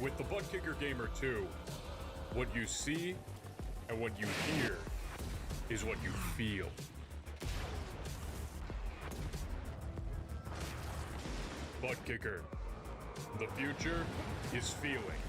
With the Butt Kicker Gamer 2, what you see and what you hear is what you feel. Butt Kicker. The future is feeling.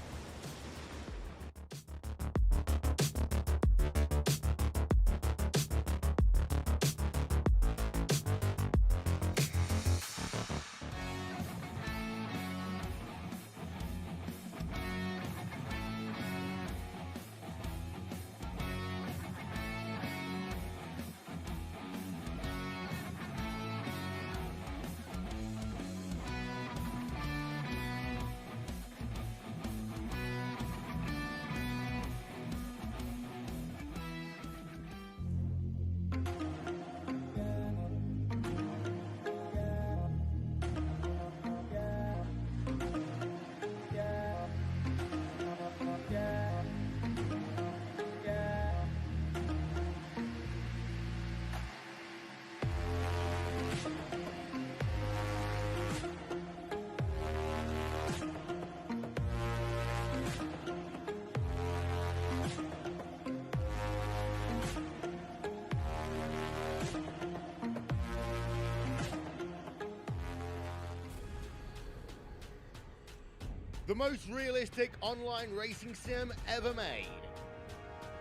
The most realistic online racing sim ever made.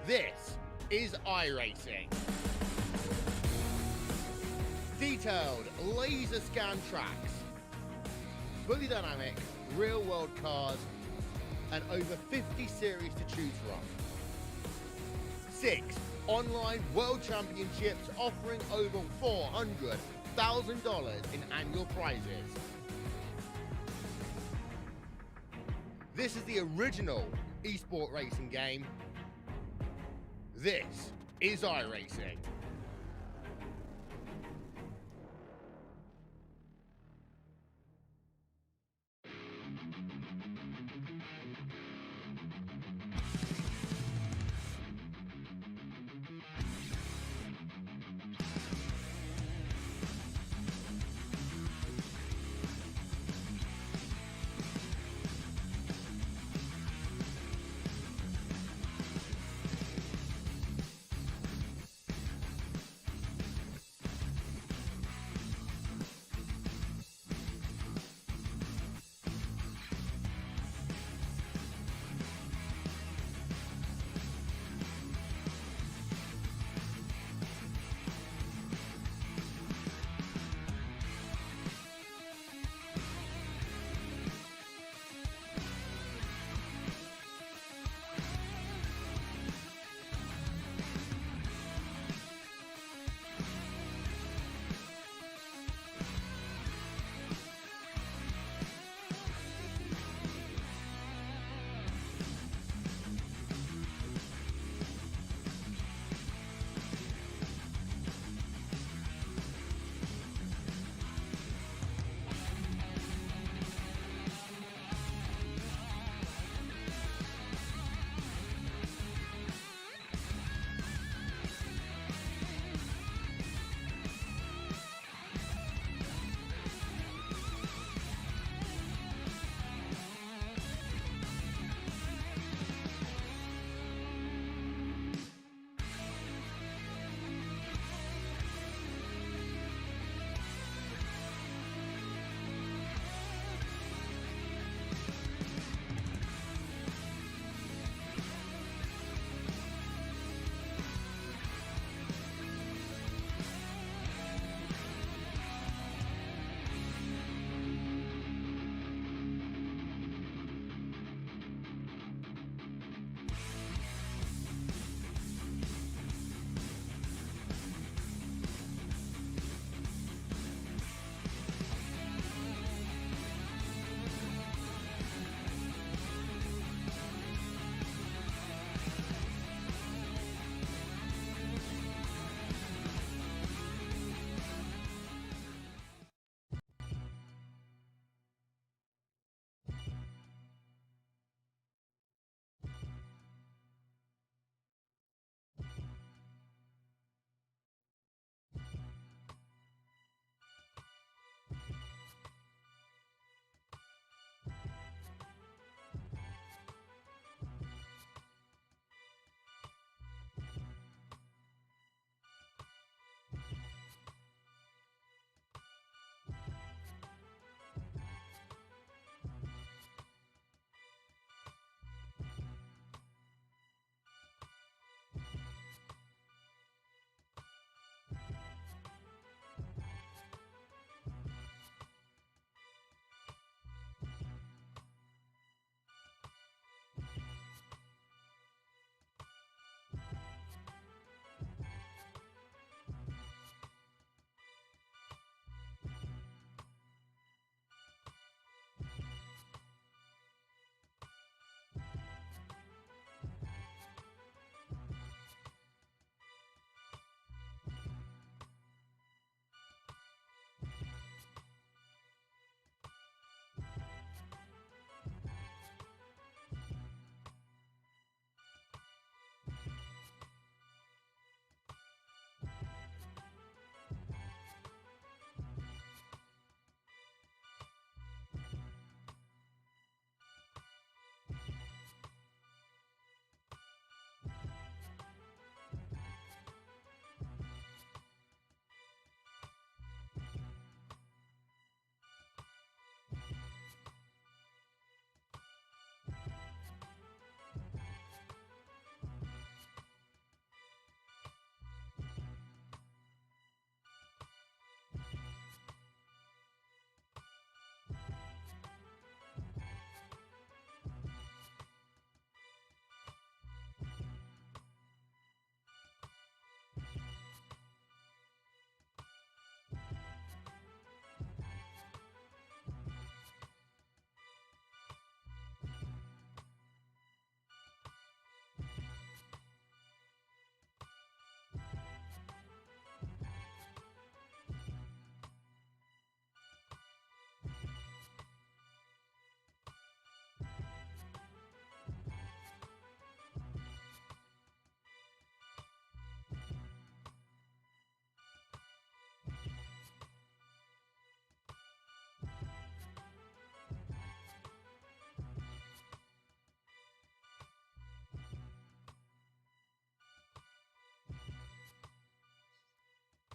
This is iRacing. Detailed laser scan tracks, fully dynamic real world cars, and over 50 series to choose from. 6 online world championships offering over $400,000 in annual prizes. This is the original esport racing game. This is iRacing.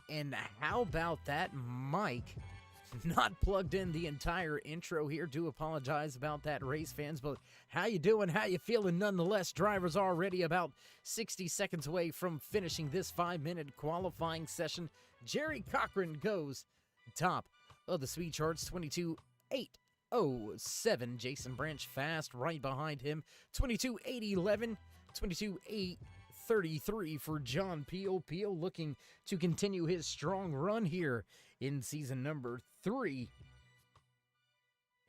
And how about that mic? Not plugged in the entire intro here. Do apologize about that, race fans, but how you doing? How you feeling? Nonetheless, drivers already about 60 seconds away from finishing this 5-minute qualifying session. Jerry Cochran goes top of the speed charts, 22.807. Jason Branch fast right behind him, 22.811, 22.833 for John Peel. Peel looking to continue his strong run here in season number 3.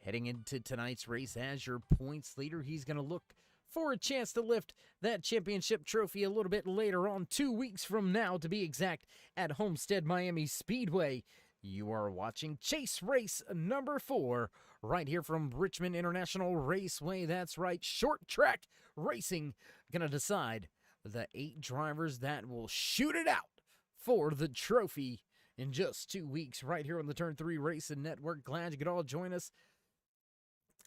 Heading into tonight's race as your points leader, he's going to look for a chance to lift that championship trophy a little bit later on, 2 weeks from now to be exact, at Homestead Miami Speedway. You are watching Chase Race number 4 right here from Richmond International Raceway. That's right, short track racing going to decide the 8 drivers that will shoot it out for the trophy in just 2 weeks right here on the Turn 3 Racing Network. Glad you could all join us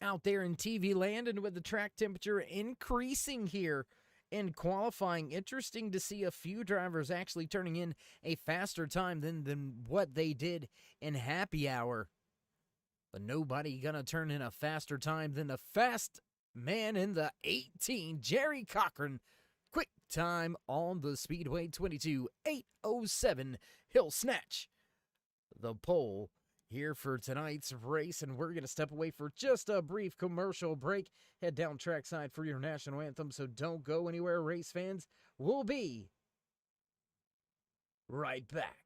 out there in TV land, and with the track temperature increasing here in qualifying, interesting to see a few drivers actually turning in a faster time than what they did in happy hour. But nobody gonna turn in a faster time than the fast man in the 18, Jerry Cochran. Quick time on the speedway, 22.807. He'll snatch the pole here for tonight's race, and we're going to step away for just a brief commercial break. Head down trackside for your national anthem, so don't go anywhere, race fans. We'll be right back.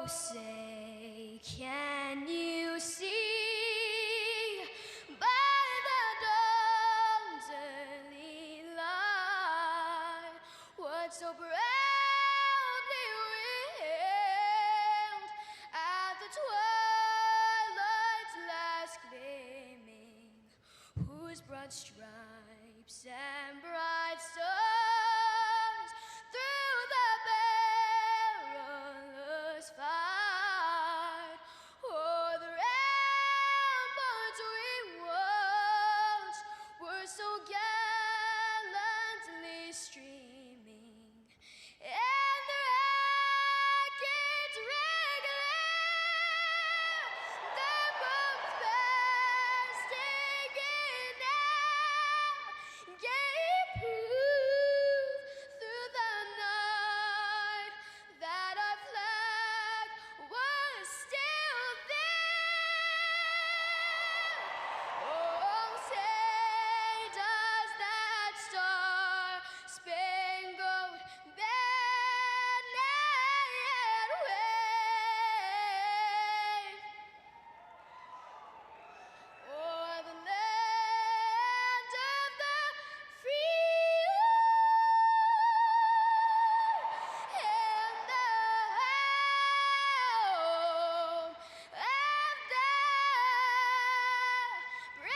Say, can you see by the dawn's early light what so proudly wailed at the twilight's last gleaming, whose broad stripes and bright stars through the perilous fight o'er the ramparts we watched were so gallantly streaming, and the rackets regular, the bombs bursting in air, gave proof through the night that our flag was still there. Oh, say does that star-spangled banner yet wave o'er the land of the free and the home of the brave?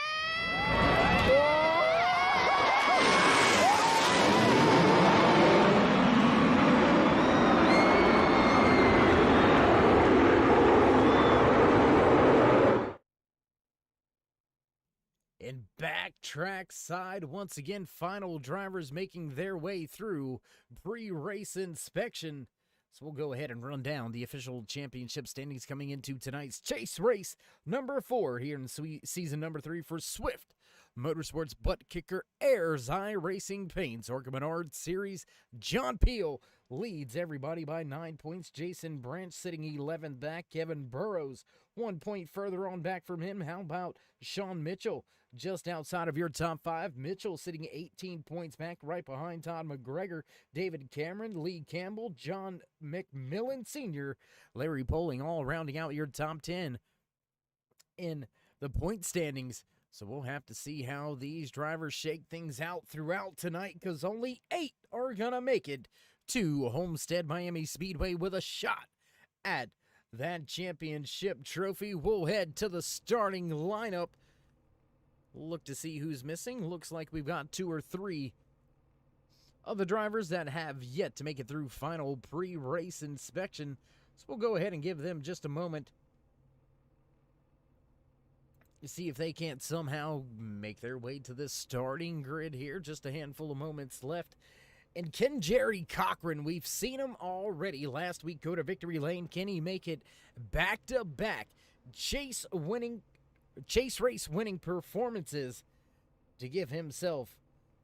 And backtrack side, once again, final drivers making their way through pre-race inspection. So we'll go ahead and run down the official championship standings coming into tonight's Chase Race number 4 here in season number 3 for Swift MotorSports Butt Kicker Ayer's iRacing Paints ARCA Menard Series. John Peel leads everybody by 9 points. Jason Branch sitting 11th back. Kevin Burrows 1 point further on back from him. How about Sean Mitchell just outside of your top 5? Mitchell sitting 18 points back, right behind Todd McGregor, David Cameron, Lee Campbell, John McMillan Sr., Larry Poling, all rounding out your top 10 in the point standings So we'll have to see how these drivers shake things out throughout tonight, because only 8 are going to make it to Homestead Miami Speedway with a shot at that championship trophy. We'll head to the starting lineup. Look to see who's missing. Looks like we've got 2 or 3 of the drivers that have yet to make it through final pre-race inspection. So we'll go ahead and give them just a moment to see if they can't somehow make their way to this starting grid here. Just a handful of moments left. And Ken Jerry Cochran, we've seen him already last week go to victory lane. Can he make it back-to-back chase race winning performances to give himself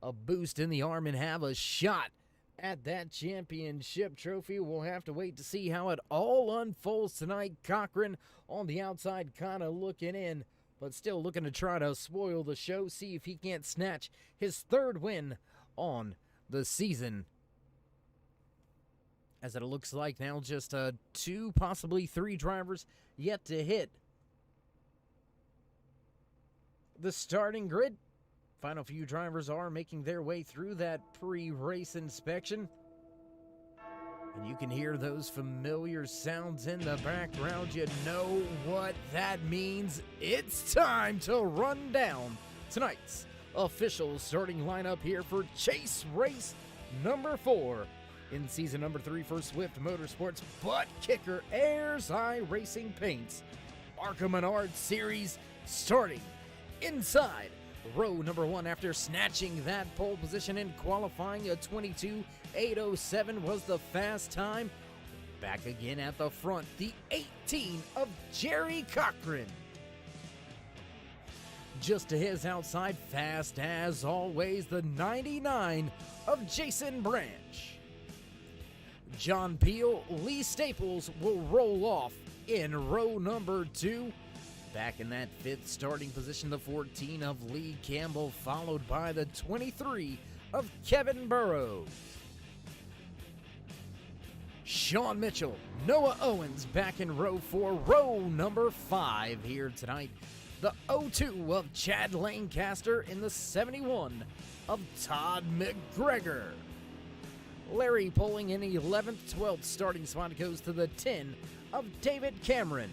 a boost in the arm and have a shot at that championship trophy? We'll have to wait to see how it all unfolds tonight. Cochran on the outside kind of looking in, but still looking to try to spoil the show, see if he can't snatch his 3rd win on the season. As it looks like now just 2, possibly 3 drivers yet to hit the starting grid. Final few drivers are making their way through that pre-race inspection. And you can hear those familiar sounds in the background. You know what that means. It's time to run down tonight's official starting lineup here for chase race number 4 in season number 3 for Swift Motorsports. Butt Kicker Ayer's iRacing paints ARCA Menard Series, starting inside row number 1 after snatching that pole position in qualifying. A 22.807 was the fast time. Back again at the front, the 18 of Jerry Cochran. Just to his outside, fast as always, the 99 of Jason Branch. John Peel, Lee Staples will roll off in row number 2. Back in that 5th starting position, the 14 of Lee Campbell, followed by the 23 of Kevin Burrows. Sean Mitchell, Noah Owens back in row 4, row number 5 here tonight. The 02 of Chad Lancaster in the 71 of Todd McGregor. Larry pulling in 11th, 12th starting spot goes to the 10 of David Cameron.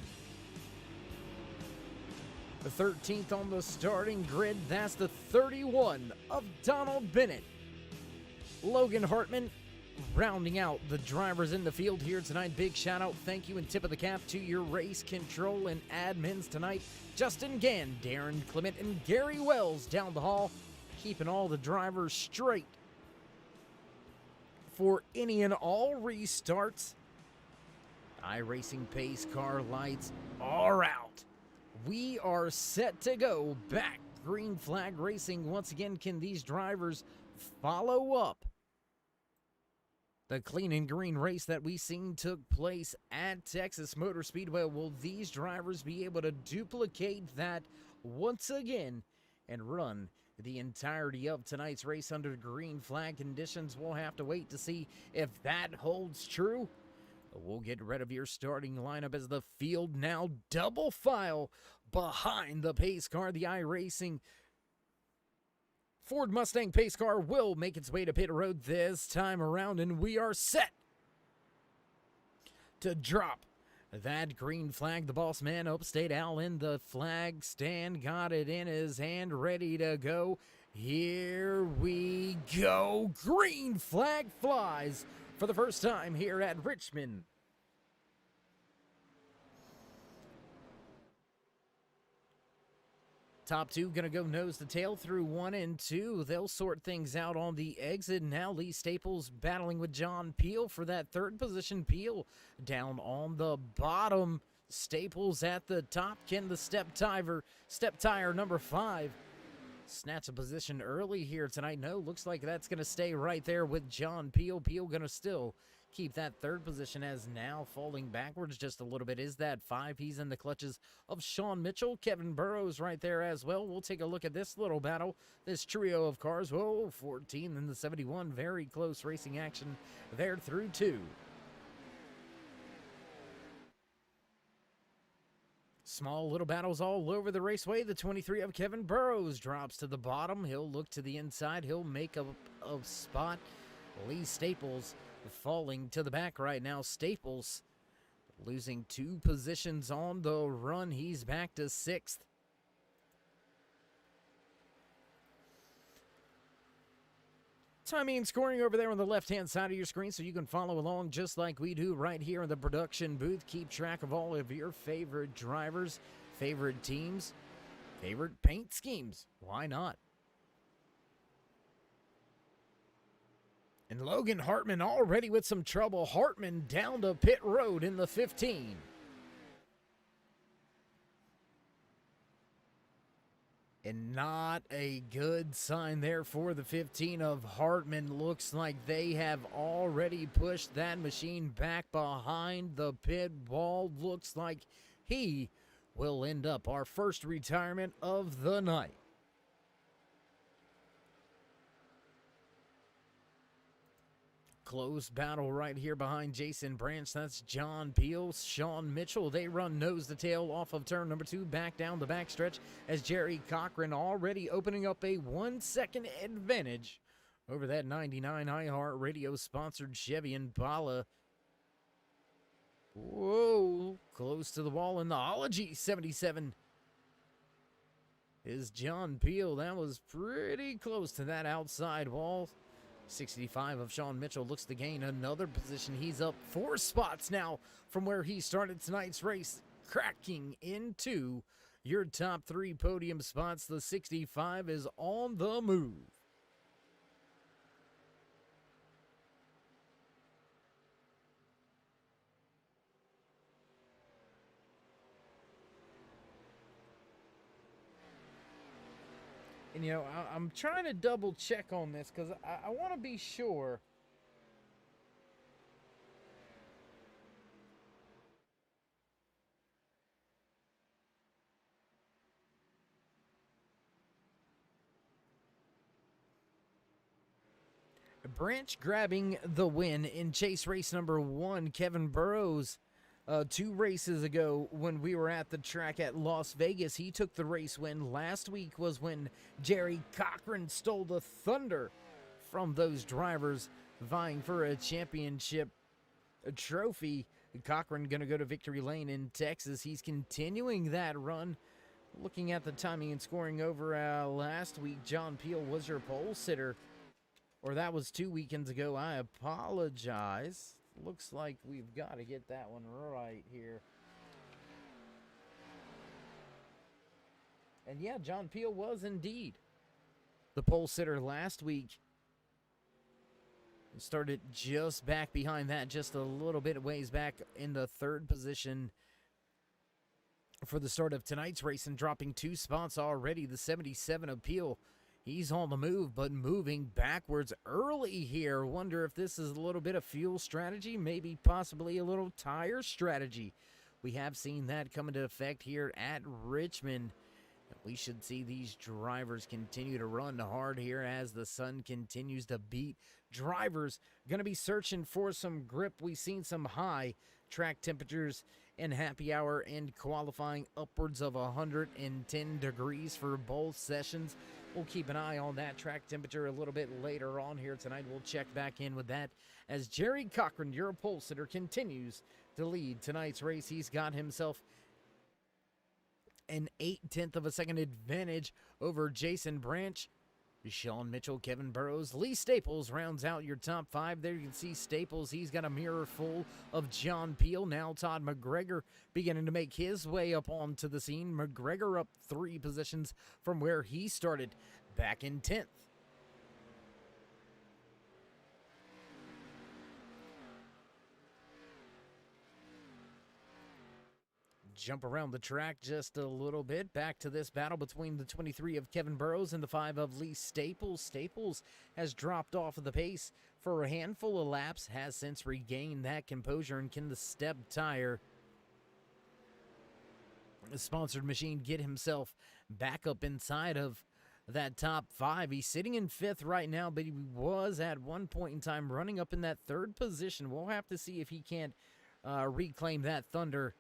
The 13th on the starting grid, that's the 31 of Donald Bennett. Logan Hartman rounding out the drivers in the field here tonight. Big shout out, thank you, and tip of the cap to your race control and admins tonight. Justin Gann, Darren Clement, and Gary Wells down the hall, keeping all the drivers straight for any and all restarts. iRacing pace car lights are out. We are set to go back. Green flag racing once again. Can these drivers follow up the clean and green race that we seen took place at Texas Motor Speedway? Will these drivers be able to duplicate that once again and run the entirety of tonight's race under green flag conditions? We'll have to wait to see if that holds true. We'll get rid of your starting lineup as the field now double file behind the pace car. The iRacing Ford Mustang pace car will make its way to pit road this time around, and we are set to drop that green flag. The boss man, Upstate Al, in the flag stand, got it in his hand, ready to go. Here we go. Green flag flies for the first time here at Richmond. Top 2 going to go nose to tail through 1 and 2. They'll sort things out on the exit. Now Lee Staples battling with John Peel for that 3rd position. Peel down on the bottom. Staples at the top. Can the step tire number 5 snatch a position early here tonight? No, looks like that's going to stay right there with John Peel. Peel going to still keep that 3rd position, as now falling backwards just a little bit is that 5. He's in the clutches of Sean Mitchell. Kevin Burrows right there as well. We'll take a look at this little battle, this trio of cars. Whoa, 14 and the 71. Very close racing action there through 2. Small little battles all over the raceway. The 23 of Kevin Burrows drops to the bottom. He'll look to the inside. He'll make a spot. Lee Staples falling to the back right now. Staples losing 2 positions on the run. He's back to 6th. Timing and scoring over there on the left-hand side of your screen so you can follow along just like we do right here in the production booth. Keep track of all of your favorite drivers, favorite teams, favorite paint schemes. Why not? And Logan Hartman already with some trouble. Hartman down to pit road in the 15. And not a good sign there for the 15 of Hartman. Looks like they have already pushed that machine back behind the pit wall. Looks like he will end up our first retirement of the night. Close battle right here behind Jason Branch. That's John Peel, Sean Mitchell. They run nose to tail off of turn number 2, back down the backstretch as Jerry Cochran already opening up a 1-second advantage over that 99 iHeartRadio sponsored Chevy Impala. Whoa, close to the wall in the Ology 77 is John Peel. That was pretty close to that outside wall. 65 of Sean Mitchell looks to gain another position. He's up 4 spots now from where he started tonight's race, cracking into your top 3 podium spots. The 65 is on the move. And, you know, I'm trying to double check on this because I want to be sure. Branch grabbing the win in chase race number 1. Kevin Burrows 2 races ago when we were at the track at Las Vegas, he took the race win. Last week was when Jerry Cochran stole the thunder from those drivers vying for a championship trophy. Cochran going to go to victory lane in Texas. He's continuing that run. Looking at the timing and scoring over last week, John Peel was your pole sitter. Or that was 2 weekends ago. I apologize. Looks like we've got to get that one right here. And yeah, John Peel was indeed the pole sitter last week. Started just back behind that, just a little bit ways back in the 3rd position for the start of tonight's race, and dropping 2 spots already. The 77 of Peel. He's on the move, but moving backwards early here. Wonder if this is a little bit of fuel strategy, maybe possibly a little tire strategy. We have seen that come into effect here at Richmond. We should see these drivers continue to run hard here as the sun continues to beat. Drivers going to be searching for some grip. We've seen some high track temperatures in happy hour and qualifying, upwards of 110 degrees for both sessions. We'll keep an eye on that track temperature a little bit later on here tonight. We'll check back in with that as Jerry Cochran, your pole sitter, continues to lead tonight's race. He's got himself an 0.8 of a second advantage over Jason Branch. Sean Mitchell, Kevin Burrows, Lee Staples rounds out your top 5. There you can see Staples. He's got a mirror full of John Peel. Now Todd McGregor beginning to make his way up onto the scene. McGregor up 3 positions from where he started back in 10th. Jump around the track just a little bit. Back to this battle between the 23 of Kevin Burrows and the 5 of Lee Staples. Staples has dropped off of the pace for a handful of laps, has since regained that composure, and can the step tire sponsored machine get himself back up inside of that top 5. He's sitting in 5th right now, but he was at one point in time running up in that 3rd position. We'll have to see if he can't reclaim that thunder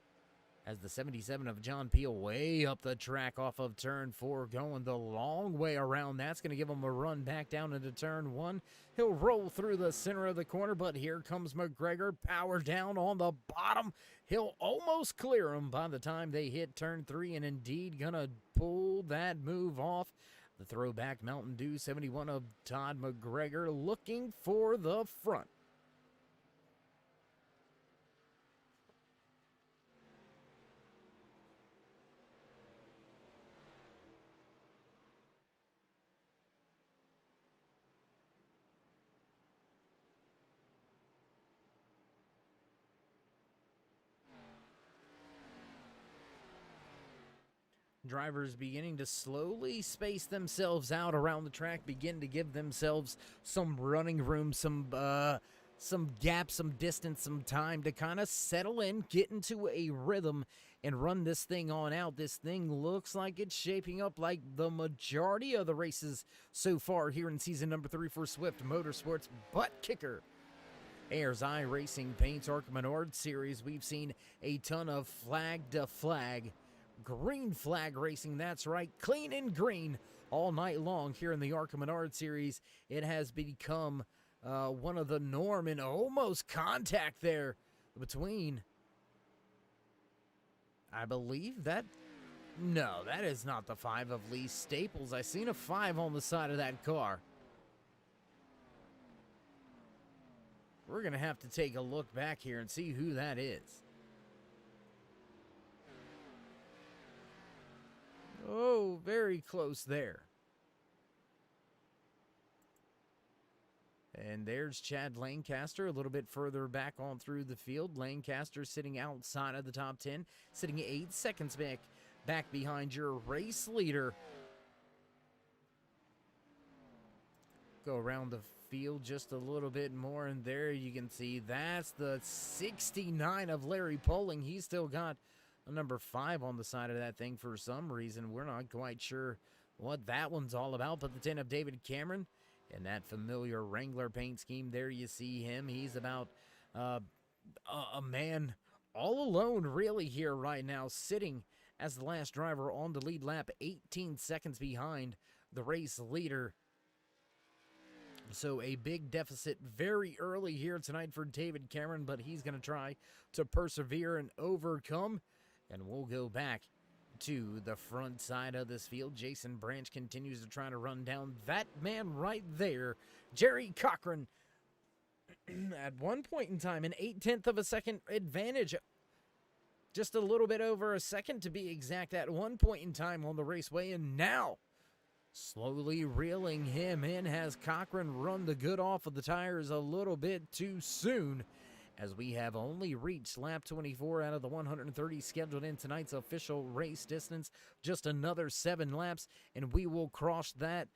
as the 77 of John Peel way up the track off of turn 4, going the long way around. That's going to give him a run back down into turn 1. He'll roll through the center of the corner, but here comes McGregor, power down on the bottom. He'll almost clear him by the time they hit turn 3, and indeed going to pull that move off. The throwback Mountain Dew 71 of Todd McGregor looking for the front. Drivers beginning to slowly space themselves out around the track, begin to give themselves some running room, some gap, some distance, some time to kind of settle in, get into a rhythm, and run this thing on out. This thing looks like it's shaping up like the majority of the races so far here in season number 3 for Swift Motorsports Butt Kicker. Ayer's iRacing paints ARCA Menard series. We've seen a ton of flag to flag, green flag racing, that's right, clean and green all night long here in the ARCA Menard series. It has become one of the norm, and almost contact there between, I believe that, no, that is not the 5 of Lee Staples. I seen a 5 on the side of that car. We're going to have to take a look back here and see who that is. Oh, very close there. And there's Chad Lancaster a little bit further back on through the field. Lancaster sitting outside of the top 10, sitting 8 seconds back behind your race leader. Go around the field just a little bit more, and there you can see that's the 69 of Larry Poling. He's still got a number 5 on the side of that thing for some reason. We're not quite sure what that one's all about, but the 10 of David Cameron in that familiar Wrangler paint scheme. There you see him. He's about a man all alone really here right now, sitting as the last driver on the lead lap, 18 seconds behind the race leader. So a big deficit very early here tonight for David Cameron, but he's going to try to persevere and overcome. And we'll go back to the front side of this field. Jason Branch continues to try to run down that man right there, Jerry Cochran. At one point in time, an 0.8 of a second advantage. Just a little bit over a second to be exact at one point in time on the raceway. And now, slowly reeling him in, has Cochran run the good off of the tires a little bit too soon, as we have only reached lap 24 out of the 130 scheduled in tonight's official race distance. Just another 7 laps, and we will cross that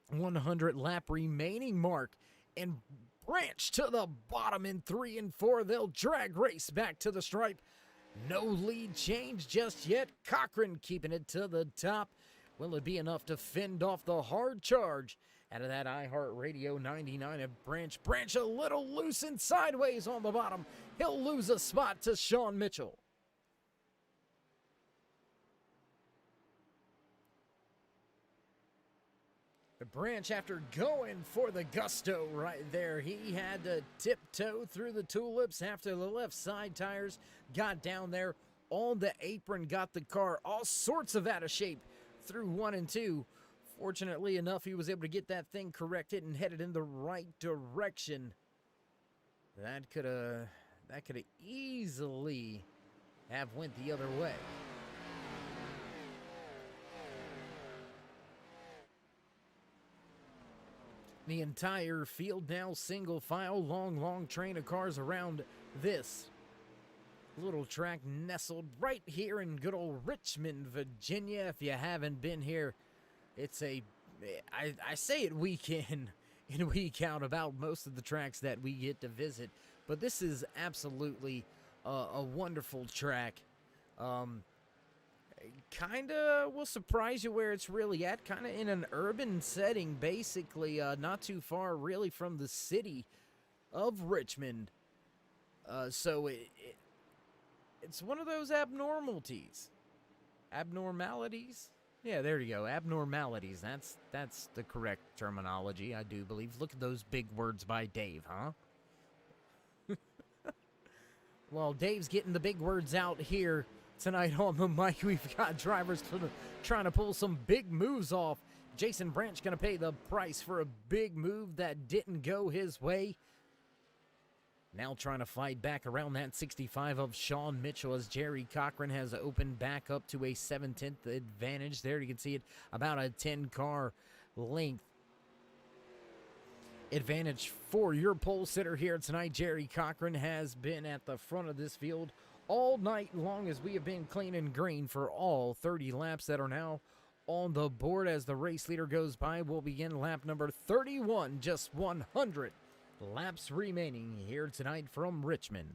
100 lap remaining mark. And Branch to the bottom in 3 and 4. They'll drag race back to the stripe. No lead change just yet. Cochran keeping it to the top. Will it be enough to fend off the hard charge out of that iHeartRadio 99 of Branch? Branch a little loose and sideways on the bottom. He'll lose a spot to Sean Mitchell. The Branch, after going for the gusto right there, he had to tiptoe through the tulips after the left side tires got down there on the apron, got the car all sorts of out of shape through 1 and 2. Fortunately enough, he was able to get that thing corrected and headed in the right direction. That could have easily have went the other way. The entire field now single file, long train of cars around this little track nestled right here in good old Richmond, Virginia. If you haven't been here, it's I say it week in and week out about most of the tracks that we get to visit, but this is absolutely a wonderful track. Kinda will surprise you where it's really at, kind of in an urban setting, basically, not too far really from the city of Richmond. So It's one of those abnormalities. Abnormalities? Yeah, there you go. Abnormalities. That's the correct terminology, I do believe. Look at those big words by Dave, huh? Well, Dave's getting the big words out here tonight on the mic. We've got drivers trying to pull some big moves off. Jason Branch going to pay the price for a big move that didn't go his way. Now trying to fight back around that 65 of Sean Mitchell as Jerry Cochran has opened back up to a 7/10 advantage. There you can see it, about a 10-car length advantage for your pole sitter here tonight. Jerry Cochran has been at the front of this field all night long as we have been clean and green for all 30 laps that are now on the board. As the race leader goes by, we'll begin lap number 31, just 100 laps remaining here tonight from Richmond.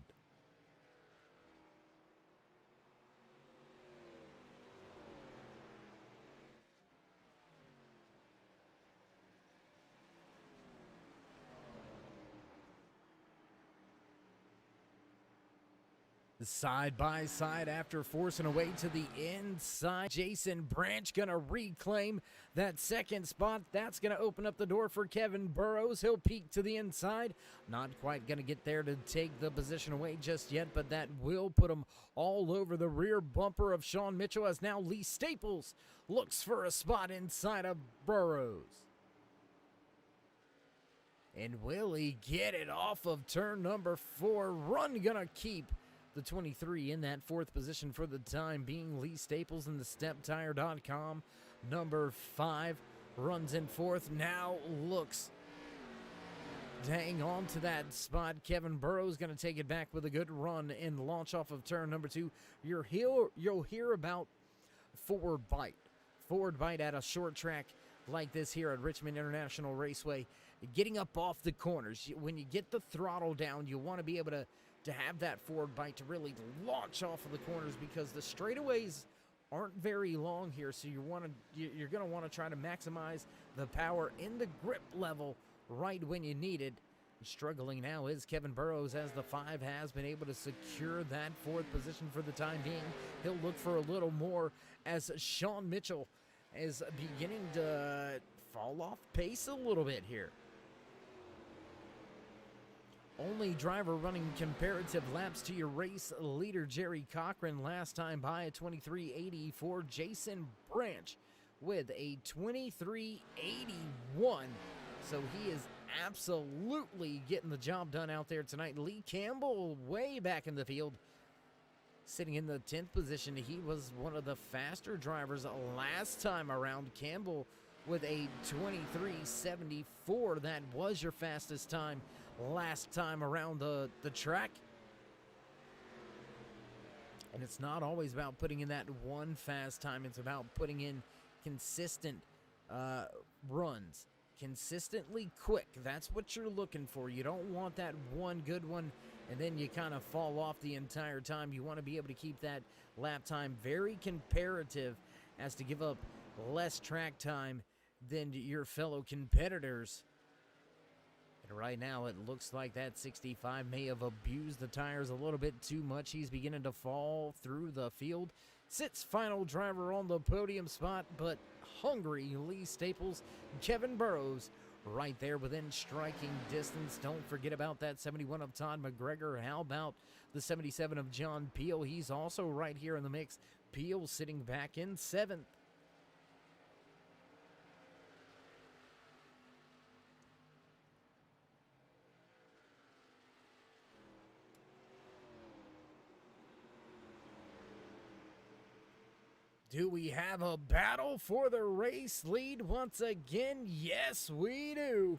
Side by side after forcing away to the inside. Jason Branch going to reclaim that second spot. That's going to open up the door for Kevin Burrows. He'll peek to the inside. Not quite going to get there to take the position away just yet, but that will put him all over the rear bumper of Sean Mitchell as now Lee Staples looks for a spot inside of Burrows. And will he get it off of turn number 4? Run going to keep the 23 in that 4th position for the time being. Lee Staples in the StepTire.com. Number 5 runs in 4th. Now looks to hang on to that spot. Kevin Burrows going to take it back with a good run and launch off of turn number 2. You'll hear about forward bite. Forward bite at a short track like this here at Richmond International Raceway. Getting up off the corners. When you get the throttle down, you want to be able to have that forward bite to really launch off of the corners, because the straightaways aren't very long here, so you're going to want to try to maximize the power in the grip level right when you need it. Struggling now is Kevin Burrows as the 5 has been able to secure that 4th position for the time being. He'll look for a little more as Sean Mitchell is beginning to fall off pace a little bit here. Only driver running comparative laps to your race leader, Jerry Cochran, last time by a 23.80 for Jason Branch with a 23.81. So he is absolutely getting the job done out there tonight. Lee Campbell way back in the field, sitting in the 10th position. He was one of the faster drivers last time around. Campbell with a 23.74. That was your fastest time last time around the track. And it's not always about putting in that one fast time. It's about putting in consistent runs, consistently quick. That's what you're looking for. You don't want that one good one and then you kind of fall off the entire time. You want to be able to keep that lap time very comparative as to give up less track time than your fellow competitors. And right now, it looks like that 65 may have abused the tires a little bit too much. He's beginning to fall through the field. Sits final driver on the podium spot, but hungry Lee Staples, Kevin Burrows, right there within striking distance. Don't forget about that 71 of Todd McGregor. How about the 77 of John Peel? He's also right here in the mix. Peel sitting back in 7th. Do we have a battle for the race lead once again? Yes, we do.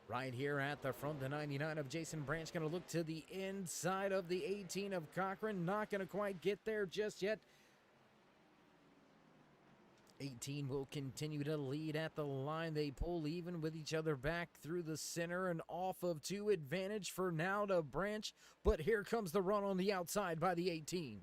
Right here at the front, the 99 of Jason Branch going to look to the inside of the 18 of Cochran. Not going to quite get there just yet. 18 will continue to lead at the line. They pull even with each other back through the center and off of 2. Advantage for now to Branch, but here comes the run on the outside by the 18.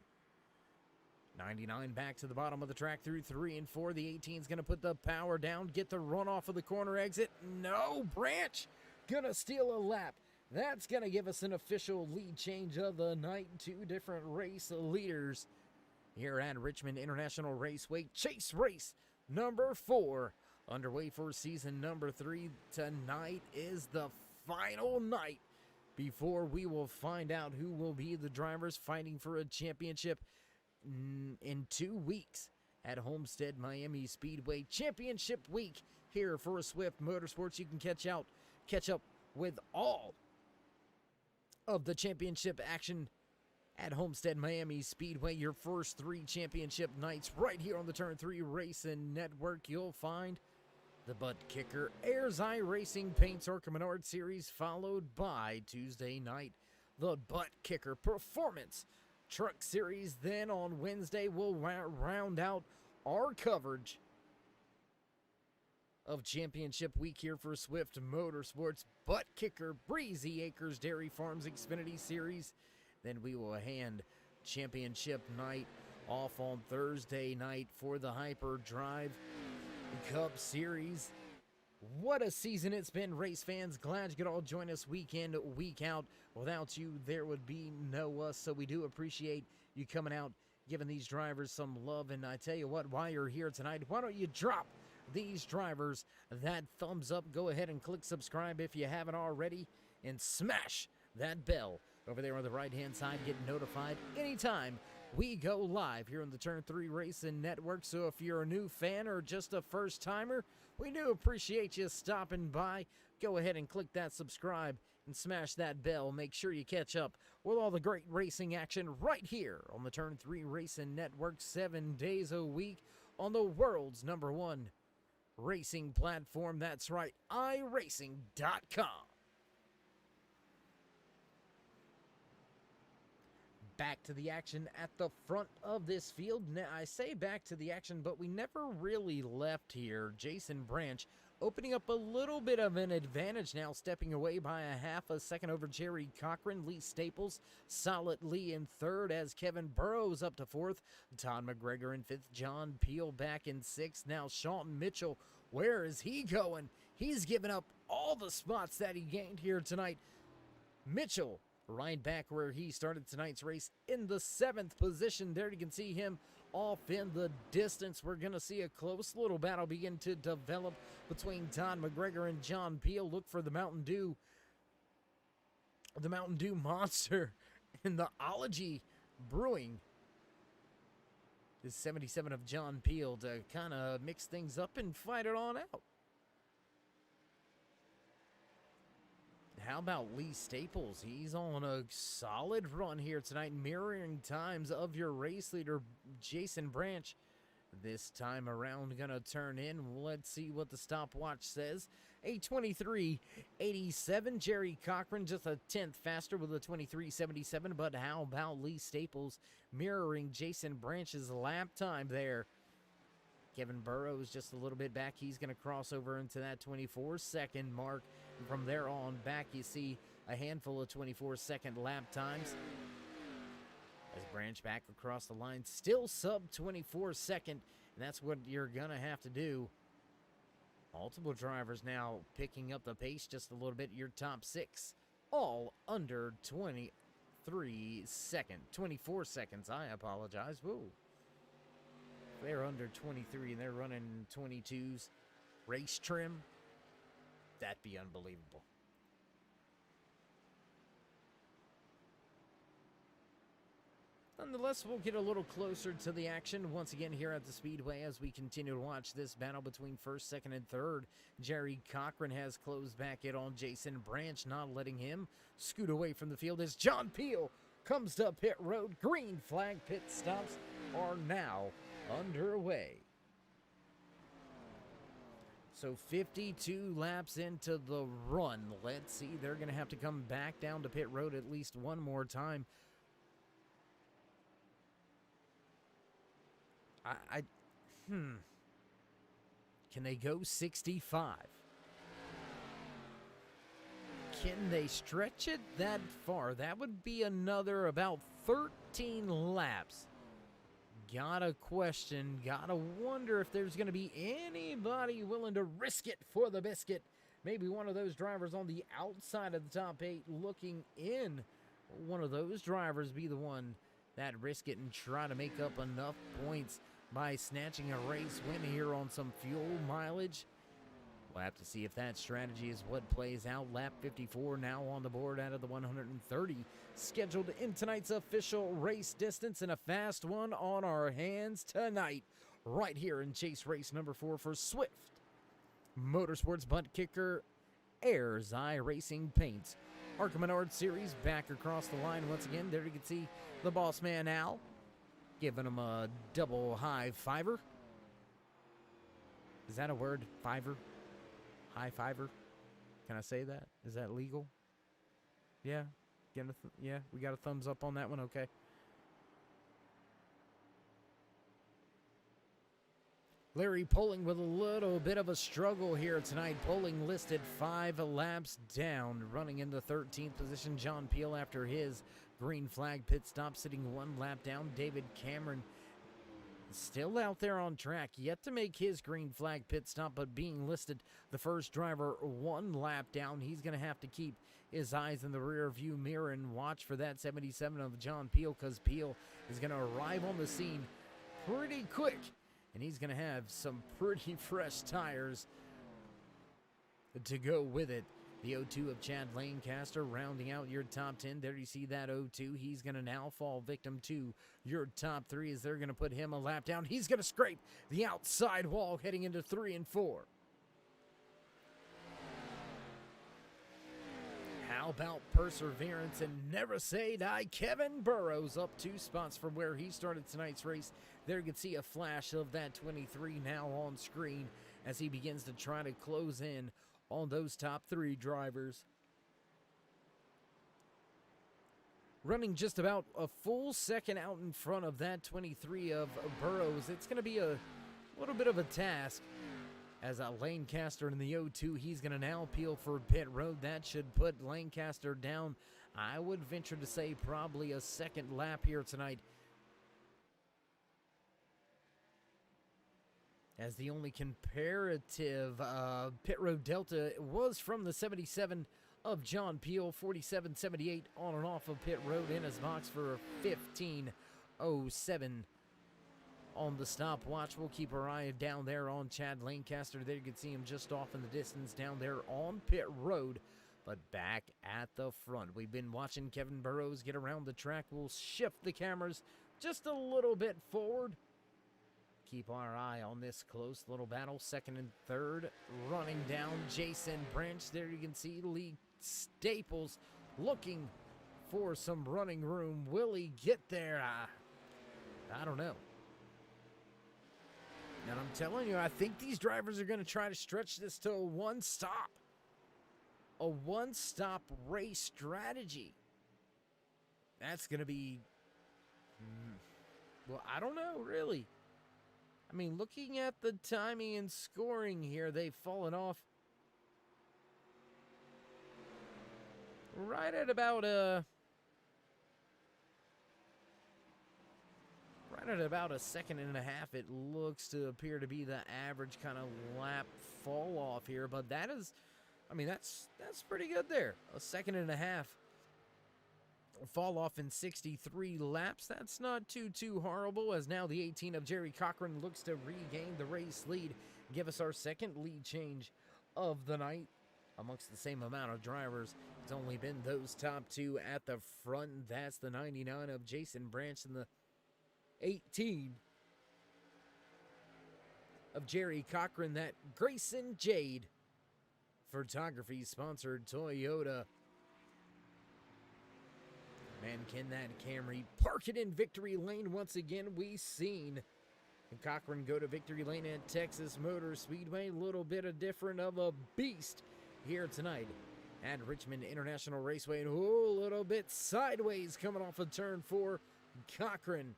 99 back to the bottom of the track through 3 and 4. The 18 is going to put the power down, get the run off of the corner exit. No, Branch going to steal a lap. That's going to give us an official lead change of the night. Two different race leaders here at Richmond International Raceway. Chase race number 4 underway for season number 3. Tonight is the final night before we will find out who will be the drivers fighting for a championship in 2 weeks at Homestead Miami Speedway. Championship week here for Swift Motorsports. You can catch up with all of the championship action at Homestead Miami Speedway. Your first 3 championship nights right here on the Turn 3 Racing Network. You'll find the Butt Kicker Ayer's iRacing Paints ARCA Menard Series, followed by Tuesday night the Butt Kicker Performance Truck Series. Then on Wednesday we'll round out our coverage of championship week here for Swift Motorsports. Butt Kicker Breezy Acres Dairy Farms Xfinity Series. Then we will hand championship night off on Thursday night for the Hyper Drive Cup Series. What a season it's been, race fans. Glad you could all join us week in, week out. Without you, there would be no us, so we do appreciate you coming out, giving these drivers some love. And I tell you what, while you're here tonight, why don't you drop these drivers that thumbs up? Go ahead and click subscribe if you haven't already, and smash that bell over there on the right-hand side. Get notified anytime we go live here on the Turn 3 Racing Network. So if you're a new fan or just a first-timer, we do appreciate you stopping by. Go ahead and click that subscribe and smash that bell. Make sure you catch up with all the great racing action right here on the Turn 3 Racing Network, 7 days a week on the world's #1 racing platform. That's right, iRacing.com. Back to the action at the front of this field. Now, I say back to the action, but we never really left here. Jason Branch opening up a little bit of an advantage now, stepping away by a half a second over Jerry Cochran. Lee Staples solidly in third as Kevin Burrows up to fourth. Todd McGregor in fifth. John Peel back in sixth. Now Sean Mitchell, where is he going? He's given up all the spots that he gained here tonight. Mitchell right back where he started tonight's race in the 7th position. There you can see him off in the distance. We're going to see a close little battle begin to develop between Todd McGregor and John Peel. Look for the Mountain Dew monster in the Ology Brewing. This 77 of John Peel to kind of mix things up and fight it on out. How about Lee Staples? He's on a solid run here tonight, mirroring times of your race leader, Jason Branch. This time around, gonna turn in. Let's see what the stopwatch says. A 23.87. Jerry Cochran just a 10th faster with a 23.77. But how about Lee Staples mirroring Jason Branch's lap time there? Kevin Burrows just a little bit back. He's going to cross over into that 24-second mark. And from there on back, you see a handful of 24-second lap times. As Branch back across the line, still sub 24-second. And that's what you're going to have to do. Multiple drivers now picking up the pace just a little bit. Your top 6, all under 24 seconds. I apologize. Whoa. They're under 23 and they're running 22s. Race trim. That'd be unbelievable. Nonetheless, we'll get a little closer to the action once again here at the Speedway as we continue to watch this battle between first, second, and third. Jerry Cochran has closed back in on Jason Branch, not letting him scoot away from the field as John Peel comes to pit road. Green flag pit stops are now underway. So 52 laps into the run. Let's see, they're going to have to come back down to pit road at least one more time. Can they go 65? Can they stretch it that far? That would be another about 13 laps. Gotta question, gotta wonder if there's going to be anybody willing to risk it for the biscuit maybe one of those drivers on the outside of the top 8 looking in. One of those drivers be the one that risk it and try to make up enough points by snatching a race win here on some fuel mileage. We'll have to see if that strategy is what plays out. Lap 54 now on the board out of the 130 scheduled in tonight's official race distance, and a fast one on our hands tonight right here in chase race number 4 for Swift Motorsports butt kicker Ayer's iRacing paints. ARCA Menard Series back across the line once again. There you can see the boss man Al giving him a double high fiver. Is that a word? Fiver? High fiver? Can I say that? Is that legal? Yeah? Yeah, we got a thumbs up on that one? Okay. Larry Poling with a little bit of a struggle here tonight. Poling listed 5 laps down, running in the 13th position. John Peel after his green flag pit stop, sitting 1 lap down. David Cameron still out there on track, yet to make his green flag pit stop, but being listed the first driver 1 lap down. He's going to have to keep his eyes in the rear view mirror and watch for that 77 of John Peel, because Peel is going to arrive on the scene pretty quick, and he's going to have some pretty fresh tires to go with it. The 0-2 of Chad Lancaster rounding out your top 10. There you see that 0-2. He's going to now fall victim to your top 3 as they're going to put him a lap down. He's going to scrape the outside wall heading into 3 and 4. How about perseverance and never say die? Kevin Burrows up 2 spots from where he started tonight's race. There you can see a flash of that 23 now on screen as he begins to try to close in on those top 3 drivers. Running just about a full second out in front of that 23 of Burrows. It's going to be a little bit of a task as Lancaster in the 0-2. He's going to now peel for pit road. That should put Lancaster down, I would venture to say, probably a second lap here tonight, as the only comparative pit road delta was from the 77 of John Peel. 47.78 on and off of pit road in his box for 15.07 on the stopwatch. We'll keep our eye down there on Chad Lancaster. There you can see him just off in the distance down there on pit road, but back at the front. We've been watching Kevin Burrows get around the track. We'll shift the cameras just a little bit forward. Keep our eye on this close little battle. Second and third running down Jason Branch. There you can see Lee Staples looking for some running room. Will he get there? I don't know. And I'm telling you, I think these drivers are going to try to stretch this to a one-stop. A one-stop race strategy. That's going to be... well, I don't know, really. I mean, looking at the timing and scoring here, they've fallen off right at about a second and a half. It looks to appear to be the average kind of lap fall off here, but that is, I mean, that's pretty good there. A second and a half fall off in 63 laps. That's not too horrible, as now the 18 of Jerry Cochran looks to regain the race lead, give us our second lead change of the night amongst the same amount of drivers. It's only been those top 2 at the front. That's the 99 of Jason Branch and the 18 of Jerry Cochran. That Grayson Jade Photography sponsored Toyota. Man, can that Camry park it in victory lane once again? We've seen Cochran go to victory lane at Texas Motor Speedway. A little bit of different of a beast here tonight at Richmond International Raceway. And a little bit sideways coming off of turn 4. Cochran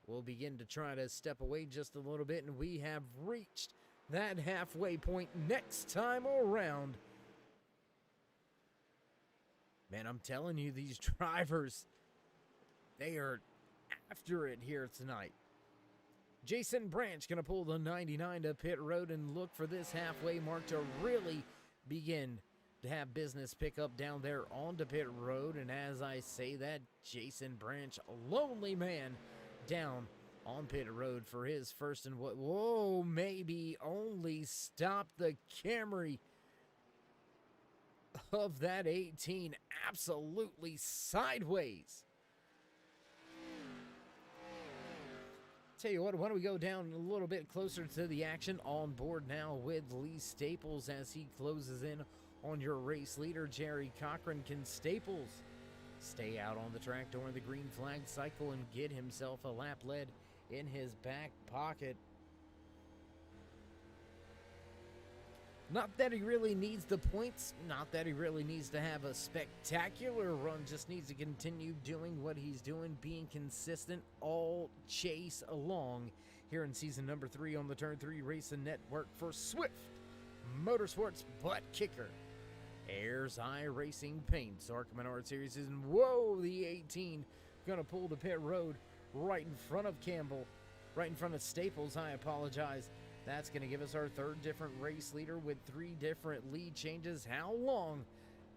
will begin to try to step away just a little bit, and we have reached that halfway point next time around. Man, I'm telling you, these drivers, they are after it here tonight. Jason Branch going to pull the 99 to pit road and look for this halfway mark to really begin to have business pick up down there onto pit road. And as I say that, Jason Branch, a lonely man, down on pit road for his first and what, whoa, maybe only stop the Camry of that 18 absolutely sideways. Tell you what, why don't we go down a little bit closer to the action? On board now with Lee Staples as he closes in on your race leader, Jerry Cochran. Can Staples stay out on the track during the green flag cycle and get himself a lap lead in his back pocket? Not that he really needs the points, not that he really needs to have a spectacular run, just needs to continue doing what he's doing, being consistent all chase along here in season number 3 on the Turn 3 Racing Network for Swift Motorsports Butt Kicker. Ayer's iRacing paints ARCA Menard Series season. Whoa, the 18 gonna pull the pit road right in front of Campbell, right in front of Staples, I apologize. That's going to give us our third different race leader with 3 different lead changes. How long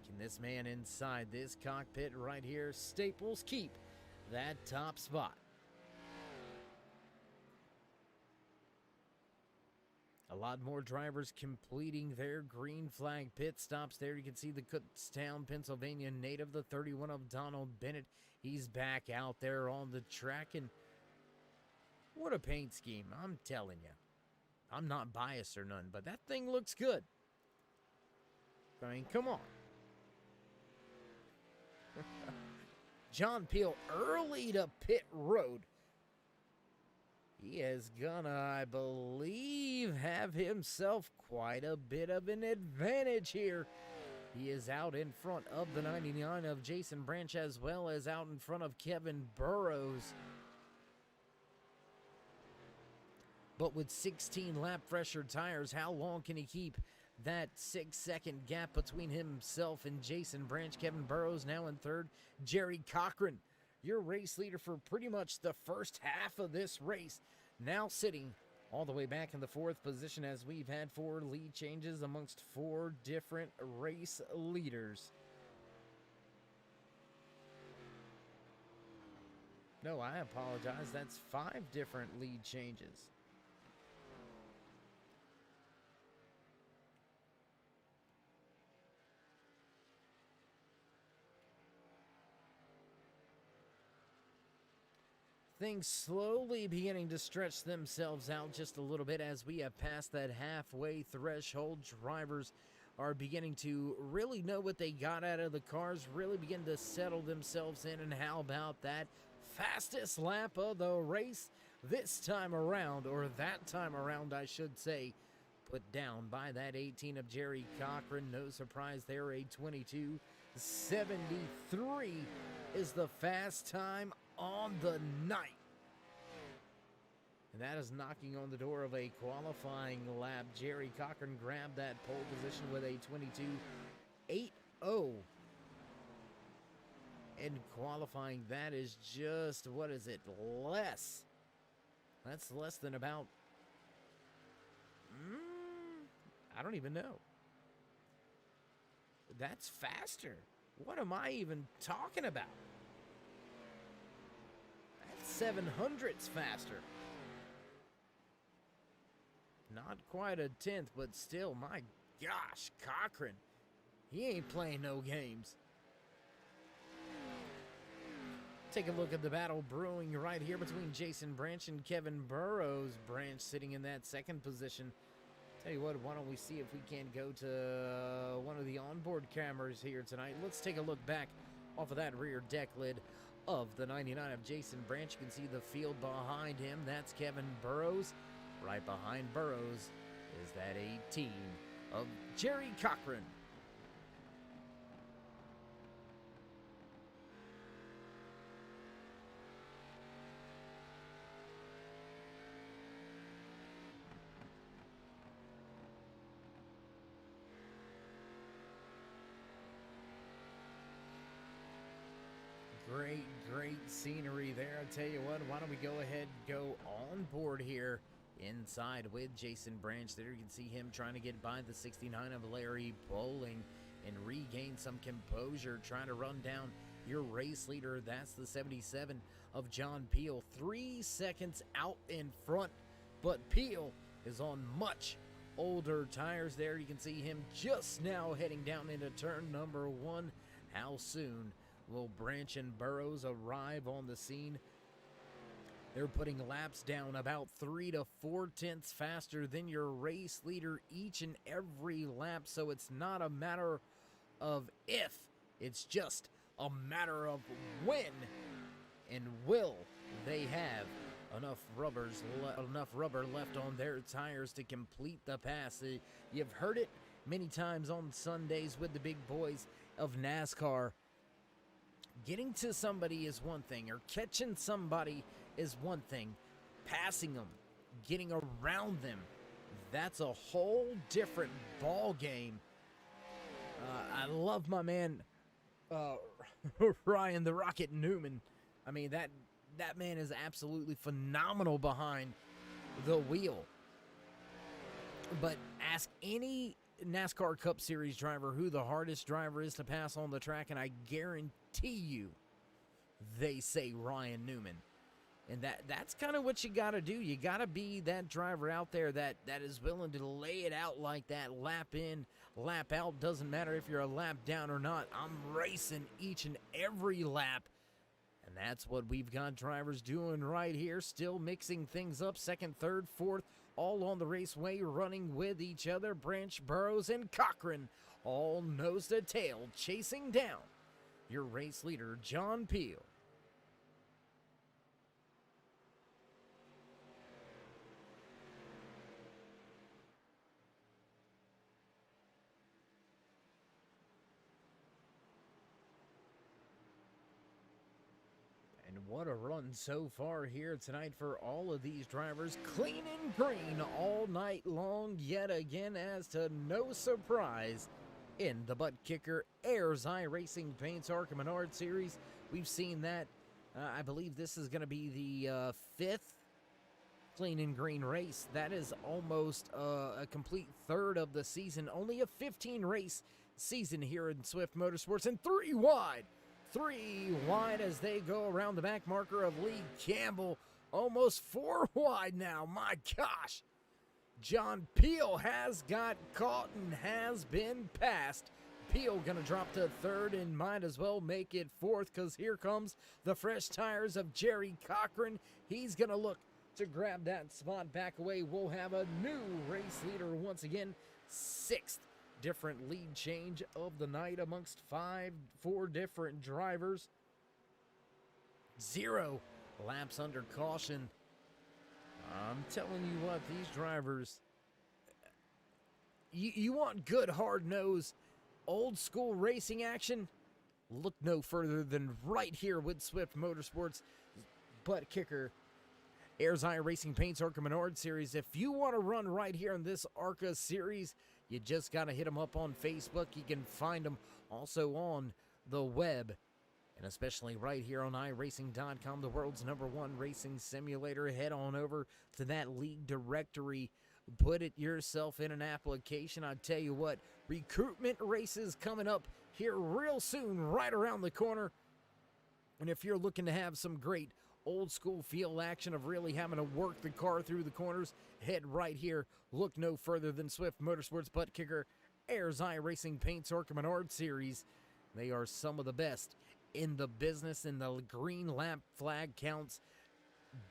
can this man inside this cockpit right here, Staples, keep that top spot? A lot more drivers completing their green flag pit stops there. You can see the Kutztown, Pennsylvania native, the 31 of Donald Bennett. He's back out there on the track, and what a paint scheme, I'm telling you. I'm not biased or none, but that thing looks good. I mean, come on. John Peel early to pit road. He is gonna, I believe, have himself quite a bit of an advantage here. He is out in front of the 99 of Jason Branch, as well as out in front of Kevin Burrows. But with 16 lap fresher tires, how long can he keep that 6-second gap between himself and Jason Branch? Kevin Burrows now in third. Jerry Cochran, your race leader for pretty much the first half of this race, now sitting all the way back in the 4th position as we've had 4 lead changes amongst 4 different race leaders. No, I apologize. That's 5 different lead changes. Things slowly beginning to stretch themselves out just a little bit as we have passed that halfway threshold. Drivers are beginning to really know what they got out of the cars, really begin to settle themselves in. And how about that fastest lap of the race this time around, or that time around, I should say, put down by that 18 of Jerry Cochran. No surprise there, a 22:73 is the fast time on the night. And that is knocking on the door of a qualifying lap. Jerry Cochran grabbed that pole position with a 22:80. In qualifying, that is just, what is it, less? That's less than about, I don't even know. That's faster. What am I even talking about? 700s faster. Not quite a 10th, but still, my gosh, Cochran, he ain't playing no games. Take a look at the battle brewing right here between Jason Branch and Kevin Burrows. Branch sitting in that 2nd position. Tell you what, why don't we see if we can go to one of the onboard cameras here tonight. Let's take a look back off of that rear deck lid of the 99 of Jason Branch. You can see the field behind him. That's Kevin Burrows. Right behind Burrows is that 18 of Jerry Cochran. Great scenery there. I tell you what, why don't we go ahead and go on board here inside with Jason Branch. There you can see him trying to get by the 69 of Larry Bowling and regain some composure, trying to run down your race leader. That's the 77 of John Peel. 3 seconds out in front, but Peel is on much older tires. There you can see him just now heading down into turn number 1. How soon will Branch and Burrows arrive on the scene? They're putting laps down about 3 to 4 tenths faster than your race leader each and every lap. So it's not a matter of if, it's just a matter of when and will they have enough rubber left on their tires to complete the pass. You've heard it many times on Sundays with the big boys of NASCAR. Getting to somebody is one thing, or catching somebody is one thing. Passing them, getting around them, that's a whole different ball game. I love my man Ryan the Rocket Newman. I mean, that man is absolutely phenomenal behind the wheel. But ask any NASCAR Cup Series driver who the hardest driver is to pass on the track, and I guarantee you they say Ryan Newman. And that's kind of what you got to do. You got to be that driver out there that is willing to lay it out like that, lap in, lap out. Doesn't matter if you're a lap down or not. I'm racing each and every lap. And that's what we've got drivers doing right here, still mixing things up. Second, third, fourth, all on the raceway, running with each other. Branch, Burrows, and Cochran all nose to tail, chasing down your race leader, John Peel. What a run so far here tonight for all of these drivers. Clean and green all night long yet again, as to no surprise in the butt kicker Ayers iRacing Paints ARCA Menard Series. We've seen that. I believe this is going to be the 5th clean and green race. That is almost a complete third of the season. Only a 15 race season here in Swift Motorsports, and 3 wide. 3 wide as they go around the back marker of Lee Campbell. Almost 4 wide now. My gosh. John Peel has got caught and has been passed. Peel going to drop to 3rd and might as well make it 4th, because here comes the fresh tires of Jerry Cochran. He's going to look to grab that spot back away. We'll have a new race leader once again. 6th different lead change of the night amongst 4 different drivers. 0 laps under caution. I'm telling you what, these drivers, you want good, hard-nosed, old-school racing action? Look no further than right here with Swift Motorsports butt kicker Ayers iRacing Paints ARCA Menard Series. If you want to run right here in this ARCA Series, you just got to hit them up on Facebook. You can find them also on the web, and especially right here on iRacing.com, the world's #1 racing simulator. Head on over to that league directory. Put it yourself in an application. I tell you what, recruitment races coming up here real soon, right around the corner. And if you're looking to have some great old school feel action of really having to work the car through the corners, head right here. Look no further than Swift Motorsports butt kicker Ayers iRacing Paints ARCA Menard Series. They are some of the best in the business, and the green lap flag counts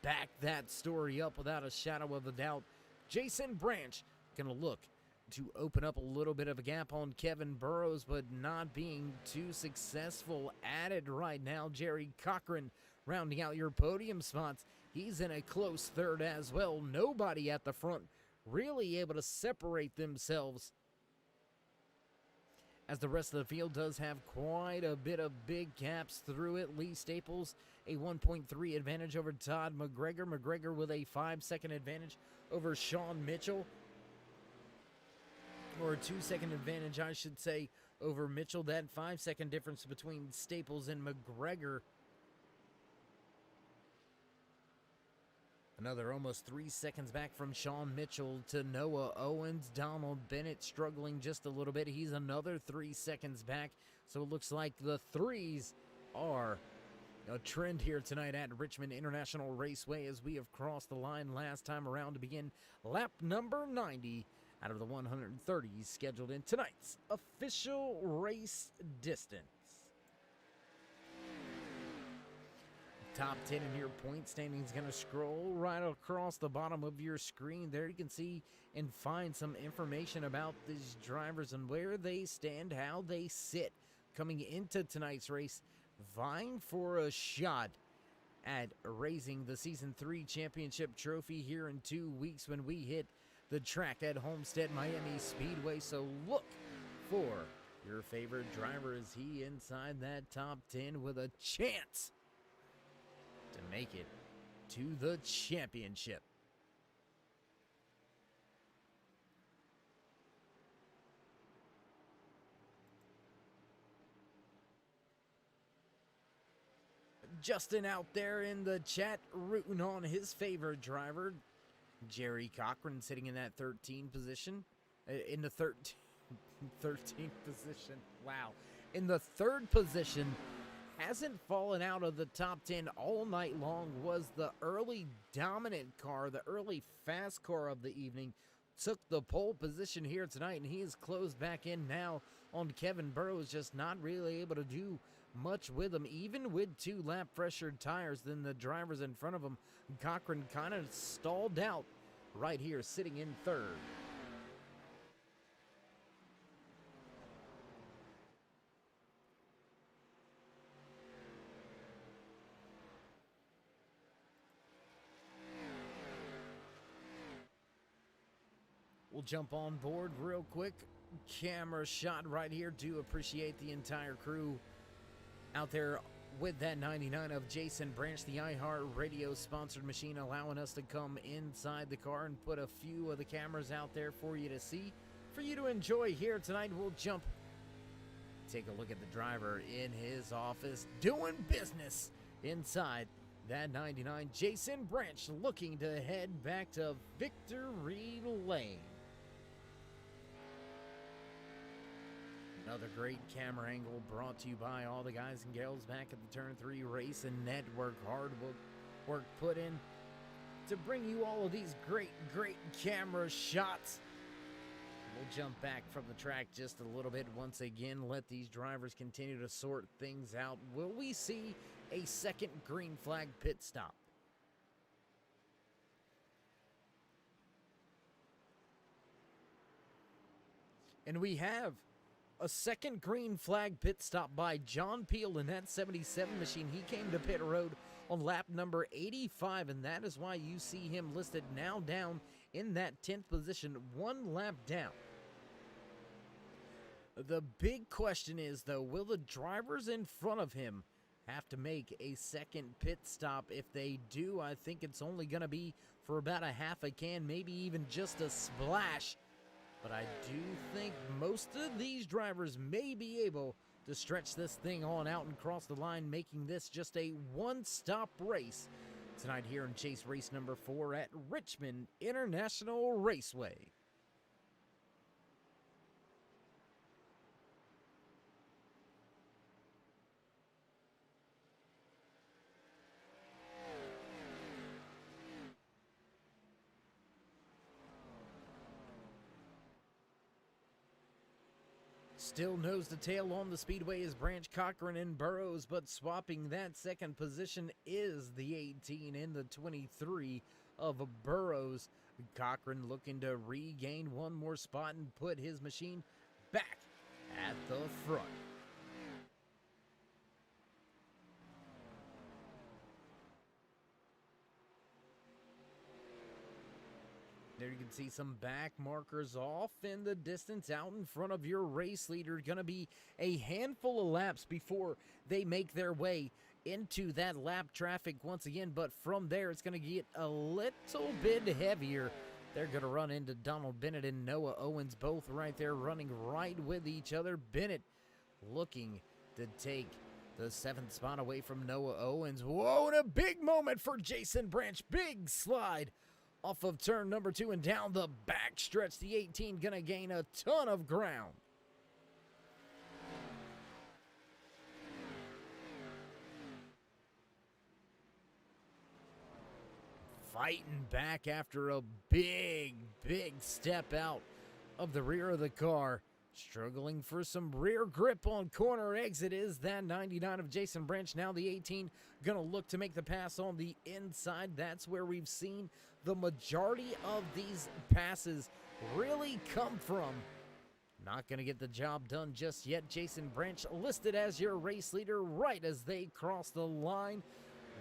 back that story up without a shadow of a doubt. Jason Branch gonna look to open up a little bit of a gap on Kevin Burrows, but not being too successful at it right now. Jerry Cochran rounding out your podium spots. He's in a close 3rd as well. Nobody at the front really able to separate themselves, as the rest of the field does have quite a bit of big gaps through it. Lee Staples, a 1.3 advantage over Todd McGregor. McGregor with a 5-second advantage over Sean Mitchell. Or a 2-second advantage, I should say, over Mitchell. That 5-second difference between Staples and McGregor Another almost 3 seconds back from Sean Mitchell to Noah Owens. Donald Bennett struggling just a little bit. He's another 3 seconds back. So it looks like the threes are a trend here tonight at Richmond International Raceway as we have crossed the line last time around to begin lap number 90 out of the 130 scheduled in tonight's official race distance. Top 10 in your point standing is going to scroll right across the bottom of your screen. There you can see and find some information about these drivers and where they stand, how they sit coming into tonight's race, vying for a shot at raising the Season 3 Championship trophy here in 2 weeks when we hit the track at Homestead Miami Speedway. So look for your favorite driver. Is he inside that top 10 with a chance to make it to the championship? Justin out there in the chat rooting on his favorite driver, Jerry Cochran, sitting in that 13th position. In the 13th position. Wow. In the third position. Hasn't fallen out of the top 10 all night long, was the early dominant car, the early fast car of the evening. Took the pole position here tonight, and he is closed back in now on Kevin Burrows, just not really able to do much with him, even with 2 lap pressured tires. Then the drivers in front of him, Cochran kind of stalled out right here, sitting in third. We'll jump on board real quick. Camera shot right here. Do appreciate the entire crew out there with that 99 of Jason Branch, the iHeartRadio sponsored machine, allowing us to come inside the car and put a few of the cameras out there for you to see, for you to enjoy here tonight. We'll jump, take a look at the driver in his office doing business inside that 99. Jason Branch looking to head back to Victory Lane. Another great camera angle brought to you by all the guys and gals back at the Turn 3 Racing Network. Hard work put in to bring you all of these great camera shots. We'll jump back from the track just a little bit once again. Let these drivers continue to sort things out. Will we see a second green flag pit stop? And we have a second green flag pit stop by John Peel in that 77 machine. He came to pit road on lap number 85, and that is why you see him listed now down in that 10th position, 1 lap down. The big question is, though, will the drivers in front of him have to make a second pit stop? If they do, I think it's only going to be for about a half a can, maybe even just a splash. But I do think most of these drivers may be able to stretch this thing on out and cross the line, making this just a one-stop race tonight here in Chase Race number 4 at Richmond International Raceway. Still nose to tail on the speedway is Branch, Cochran, and Burrows, but swapping that second position is the 18 and the 23 of Burrows. Cochran looking to regain one more spot and put his machine back at the front. There you can see some back markers off in the distance out in front of your race leader. Going to be a handful of laps before they make their way into that lap traffic once again. But from there, it's going to get a little bit heavier. They're going to run into Donald Bennett and Noah Owens, both right there running right with each other. Bennett looking to take The 7th spot away from Noah Owens. Whoa, and a big moment for Jason Branch. Big slide off of turn number 2 and down the back stretch. The 18 gonna gain a ton of ground. Fighting back after a big step out of the rear of the car. Struggling for some rear grip on corner exit is that 99 of Jason Branch. Now the 18 gonna look to make the pass on the inside. That's where we've seen the majority of these passes really come from. Not gonna get the job done just yet. Jason Branch listed as your race leader right as they cross the line.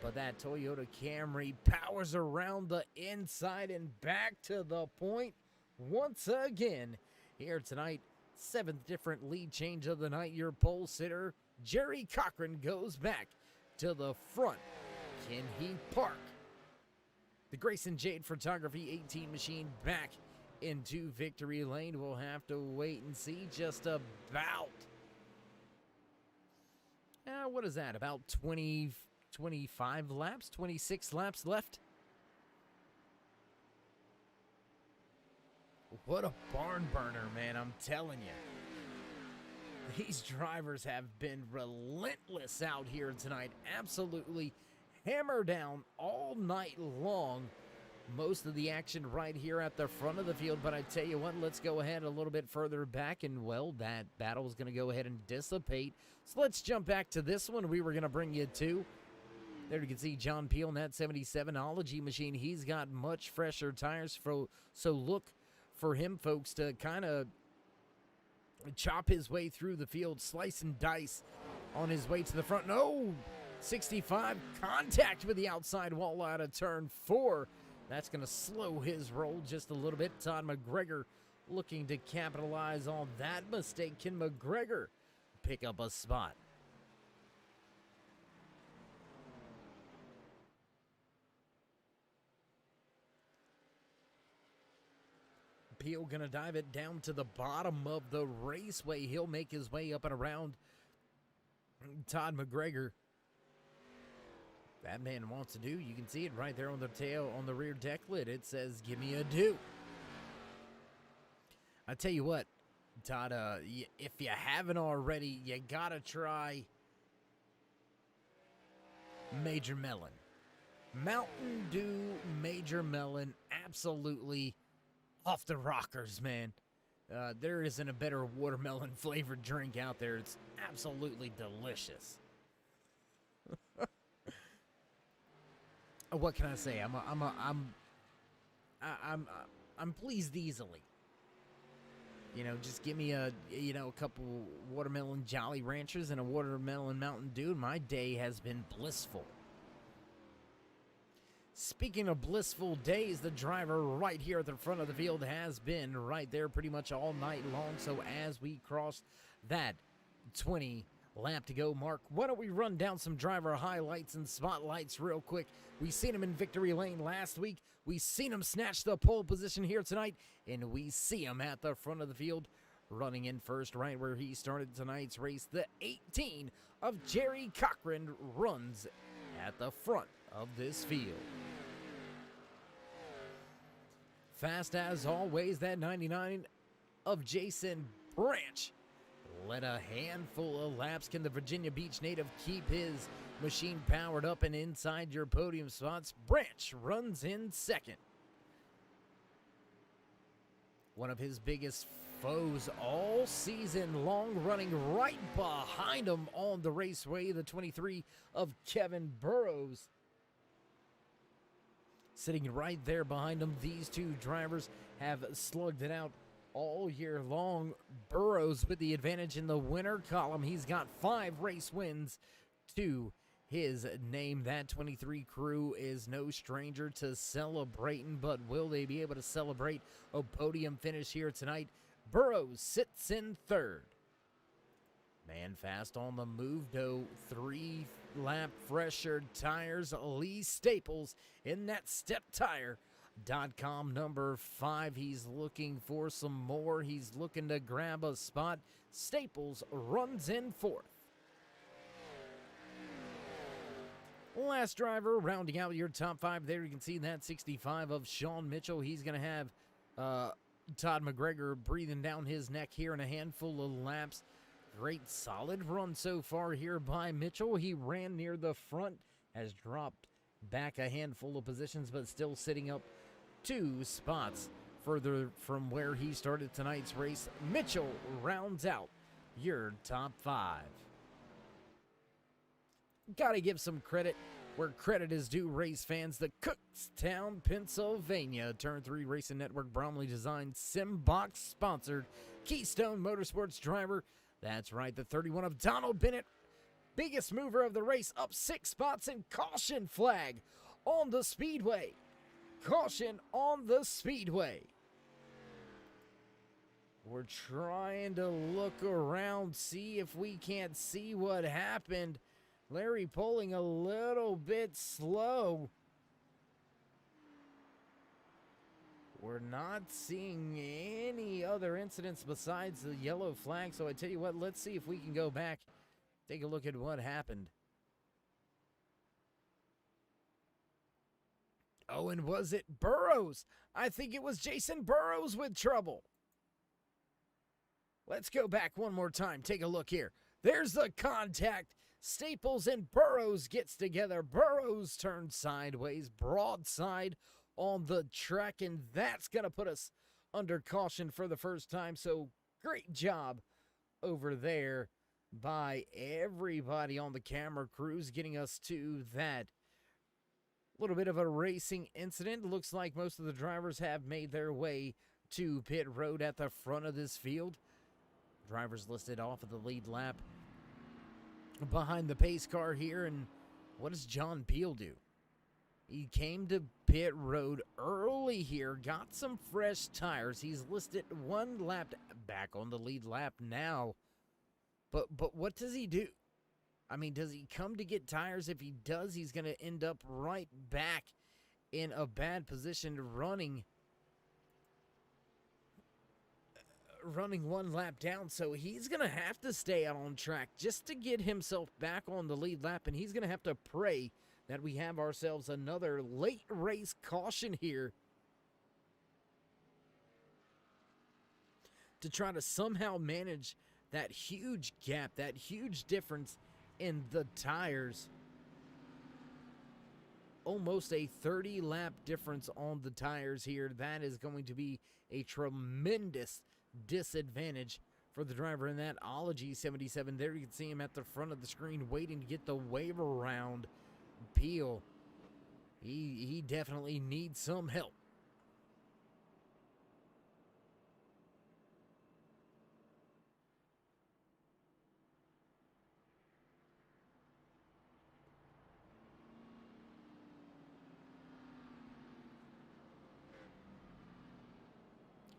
But that Toyota Camry powers around the inside and back to the point once again here tonight. 7th different lead change of the night. Your pole sitter, Jerry Cochran, goes back to the front. Can he park the Grayson Jade Photography 18 machine back into victory lane? We'll have to wait and see. Just about, what is that, about 25 laps, 26 laps left. What a barn burner, man, I'm telling you. These drivers have been relentless out here tonight. Absolutely hammer down all night long. Most of the action right here at the front of the field. But I tell you what, let's go ahead a little bit further back. And, well, that battle is going to go ahead and dissipate. So let's jump back to this one we were going to bring you to. There you can see John Peel in that 77-ology machine. He's got much fresher tires, so look for him, folks, to kind of chop his way through the field, slice and dice on his way to the front. No, 65, contact with the outside wall out of turn 4. That's going to slow his roll just a little bit. Todd McGregor looking to capitalize on that mistake. Can McGregor pick up a spot? Peel gonna dive it down to the bottom of the raceway. He'll make his way up and around Todd McGregor. That man wants to do. You can see it right there on the tail, on the rear deck lid. It says, "Give me a do." I tell you what, Todd, if you haven't already, you gotta try Major Melon. Mountain Dew Major Melon, absolutely off the rockers, man. There isn't a better watermelon flavored drink out there. It's absolutely delicious. What can I say? I'm pleased easily. You know, just give me a couple watermelon Jolly Ranchers and a watermelon Mountain Dew, and my day has been blissful. Speaking of blissful days, the driver right here at the front of the field has been right there pretty much all night long. So as we cross that 20 lap to go mark, why don't we run down some driver highlights and spotlights real quick. We seen him in victory lane last week. We seen him snatch the pole position here tonight. And we see him at the front of the field running in first, right where he started tonight's race. The 18 of Jerry Cochran runs at the front of this field. Fast as always, that 99 of Jason Branch led a handful of laps. Can the Virginia Beach native keep his machine powered up and inside your podium spots? Branch runs in second. One of his biggest foes all season long, running right behind him on the raceway, the 23 of Kevin Burrows. Sitting right there behind him, these two drivers have slugged it out all year long. Burrows with the advantage in the winner column. He's got 5 race wins to his name. That 23 crew is no stranger to celebrating, but will they be able to celebrate a podium finish here tonight? Burrows sits in third. Man fast on the move, though. 3-lap fresher tires. Lee Staples in that step tire.com number 5. He's looking for some more. He's looking to grab a spot. Staples runs in fourth. Last driver rounding out your top 5 there. You can see that 65 of Sean Mitchell. He's going to have Todd McGregor breathing down his neck here in a handful of laps. Great solid run so far here by Mitchell. He ran near the front, has dropped back a handful of positions, but still sitting up 2 spots further from where he started tonight's race. Mitchell rounds out your top 5. Gotta give some credit where credit is due, race fans. The Cookstown, Pennsylvania Turn 3 Racing Network Bromley designed Simbox sponsored Keystone Motorsports driver. That's right, the 31 of Donald Bennett, biggest mover of the race, up 6 spots, and caution flag on the speedway. Caution on the speedway. We're trying to look around, see if we can't see what happened. Larry pulling a little bit slow. We're not seeing any other incidents besides the yellow flag. So I tell you what, let's see if we can go back, take a look at what happened. Oh, and was it Burrows? I think it was Jason Burrows with trouble. Let's go back one more time. Take a look here. There's the contact. Staples and Burrows gets together. Burrows turns sideways, broadside on the track, and that's going to put us under caution for the first time. So great job over there by everybody on the camera crews getting us to that little bit of a racing incident. Looks like most of the drivers have made their way to pit road at the front of this field. Drivers listed off of the lead lap behind the pace car here. And what does John Peel do? He came to pit road early here, got some fresh tires. He's listed 1 lap back on the lead lap now. But what does he do? I mean, does he come to get tires? If he does, he's going to end up right back in a bad position running 1 lap down. So he's going to have to stay out on track just to get himself back on the lead lap, and he's going to have to pray that we have ourselves another late race caution here to try to somehow manage that huge gap, that huge difference in the tires. Almost a 30-lap difference on the tires here. That is going to be a tremendous disadvantage for the driver in that Ology 77. There you can see him at the front of the screen waiting to get the wave around. Peel, he definitely needs some help.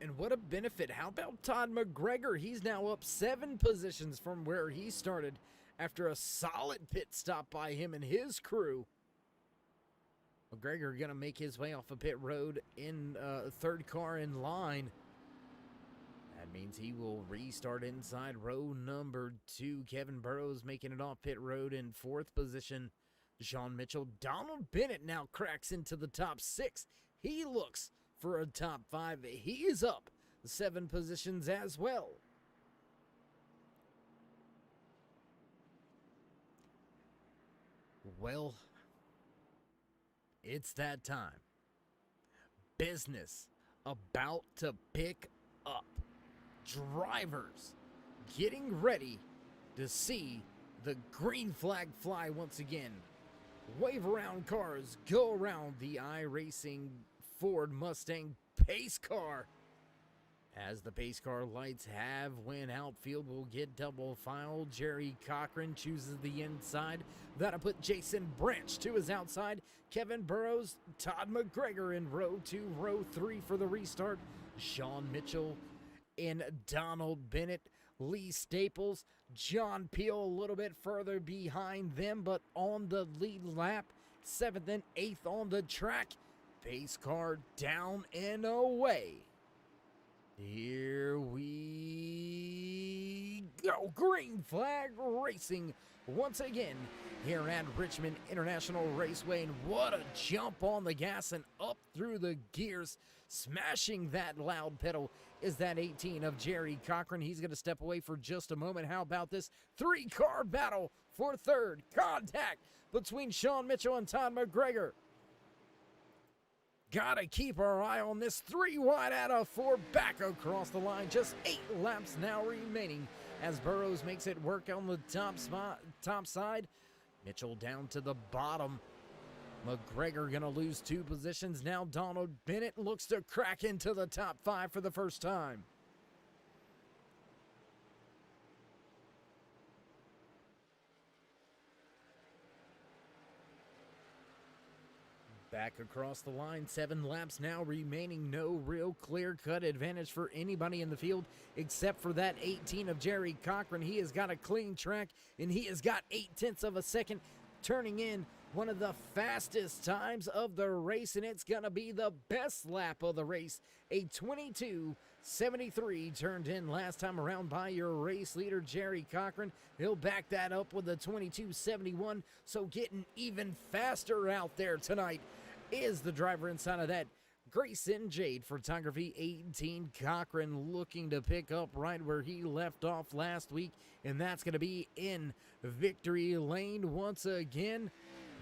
And what a benefit. How about Todd McGregor? He's now up 7 positions from where he started after a solid pit stop by him and his crew. McGregor going to make his way off of pit road in 3rd car in line. That means he will restart inside row number 2. Kevin Burrows making it off pit road in 4th position. Sean Mitchell. Donald Bennett now cracks into the top 6. He looks for a top 5. He is up 7 positions as well. Well, it's that time. Business about to pick up. Drivers getting ready to see the green flag fly once again. Wave around cars, go around the iRacing Ford Mustang pace car. As the pace car lights have went outfield, we'll get double file. Jerry Cochran chooses the inside. That'll put Jason Branch to his outside. Kevin Burrows, Todd McGregor in row 2, row 3 for the restart. Sean Mitchell and Donald Bennett. Lee Staples, John Peel a little bit further behind them, but on the lead lap. 7th and 8th on the track. Pace car down and away. Here we go. Green flag racing once again here at Richmond International Raceway. And what a jump on the gas and up through the gears, smashing that loud pedal is that 18 of Jerry Cochran. He's going to step away for just a moment. How about this three-car battle for third? Contact between Sean Mitchell and Todd McGregor. Gotta keep our eye on this. 3 wide out of 4, back across the line. Just 8 laps now remaining as Burrows makes it work on the top side. Mitchell down to the bottom. McGregor gonna lose 2 positions. Now Donald Bennett looks to crack into the top 5 for the first time. Back across the line, 7 laps now remaining. No real clear-cut advantage for anybody in the field except for that 18 of Jerry Cochran. He has got a clean track, and he has got 0.8 of a second, turning in one of the fastest times of the race, and it's going to be the best lap of the race. A 22:73 turned in last time around by your race leader, Jerry Cochran. He'll back that up with a 22:71, so getting even faster out there tonight is the driver inside of that Grayson Jade Photography 18 Cochran, looking to pick up right where he left off last week, and that's going to be in victory lane once again.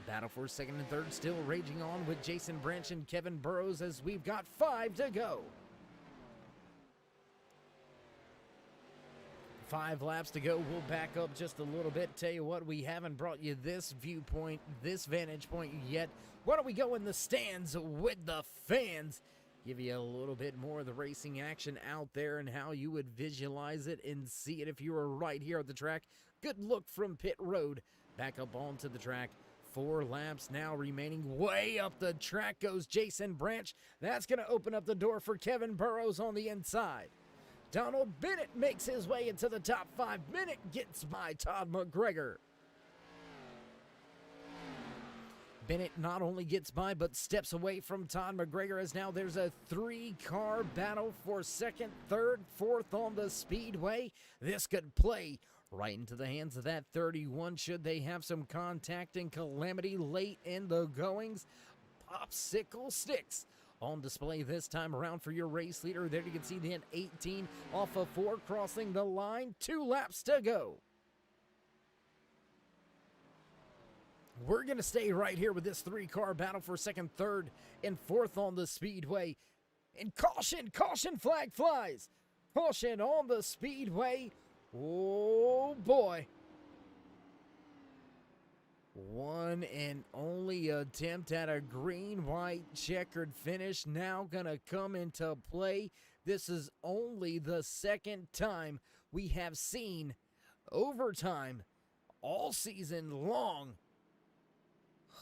Battle for second and third still raging on with Jason Branch and Kevin Burrows as we've got 5 to go. 5 laps to go. We'll back up just a little bit. Tell you what, we haven't brought you this viewpoint, this vantage point yet. Why don't we go in the stands with the fans? Give you a little bit more of the racing action out there and how you would visualize it and see it if you were right here at the track. Good look from pit road. Back up onto the track. 4 laps now remaining. Way up the track goes Jason Branch. That's going to open up the door for Kevin Burrows on the inside. Donald Bennett makes his way into the top 5. Bennett gets by Todd McGregor. Bennett not only gets by, but steps away from Todd McGregor as now there's a 3-car battle for second, third, fourth on the speedway. This could play right into the hands of that 31 should they have some contact and calamity late in the goings. Popsicle sticks on display this time around for your race leader. There you can see the 18 off of 4 crossing the line. 2 laps to go. We're going to stay right here with this 3-car battle for second, third, and fourth on the speedway. And caution, caution, flag flies. Caution on the speedway. Oh, boy. One and only attempt at a green-white checkered finish now going to come into play. This is only the second time we have seen overtime all season long.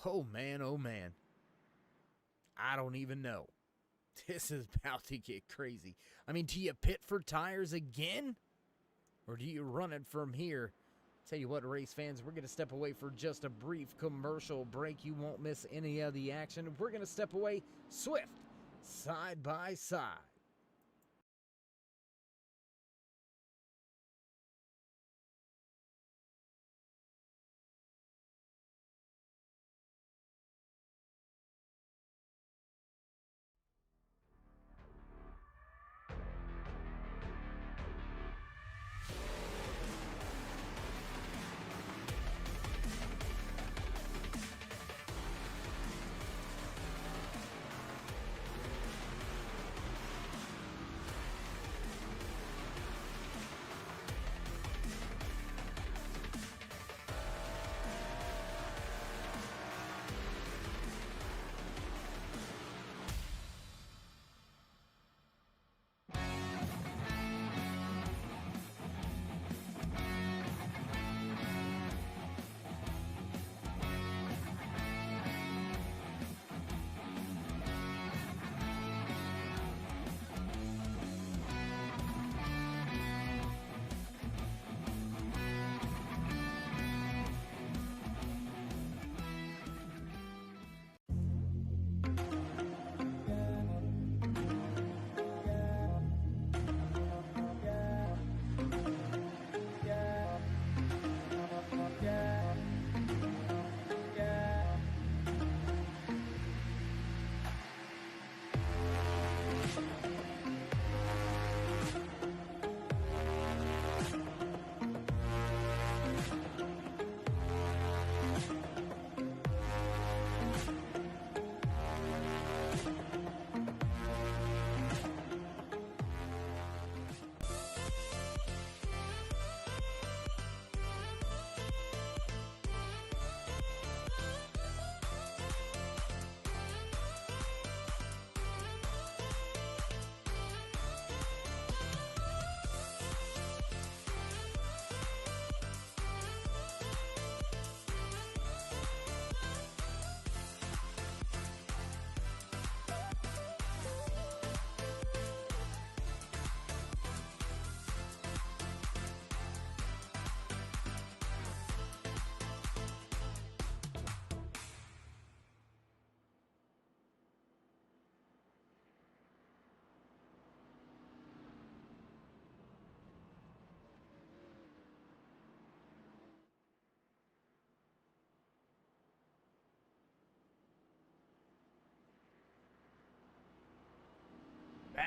Oh, man, oh, man. I don't even know. This is about to get crazy. I mean, do you pit for tires again? Or do you run it from here? Tell you what, race fans, we're going to step away for just a brief commercial break. You won't miss any of the action. We're going to step away swift, side by side.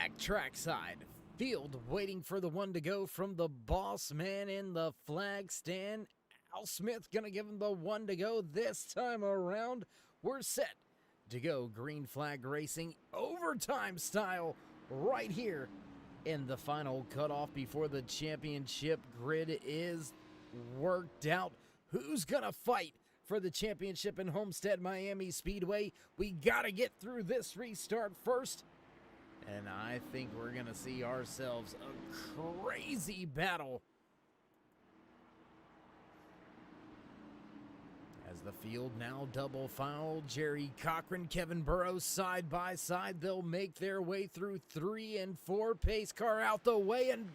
back trackside. Field waiting for the one to go from the boss man in the flag stand. Al Smith gonna give him the one to go this time around. We're set to go. Green flag racing, overtime style, right here in the final cutoff before the championship grid is worked out. Who's gonna fight for the championship in Homestead Miami Speedway? We gotta get through this restart first. And I think we're going to see ourselves a crazy battle as the field now double file. Jerry Cochran, Kevin Burrows side by side. They'll make their way through 3 and 4. Pace car out the way, and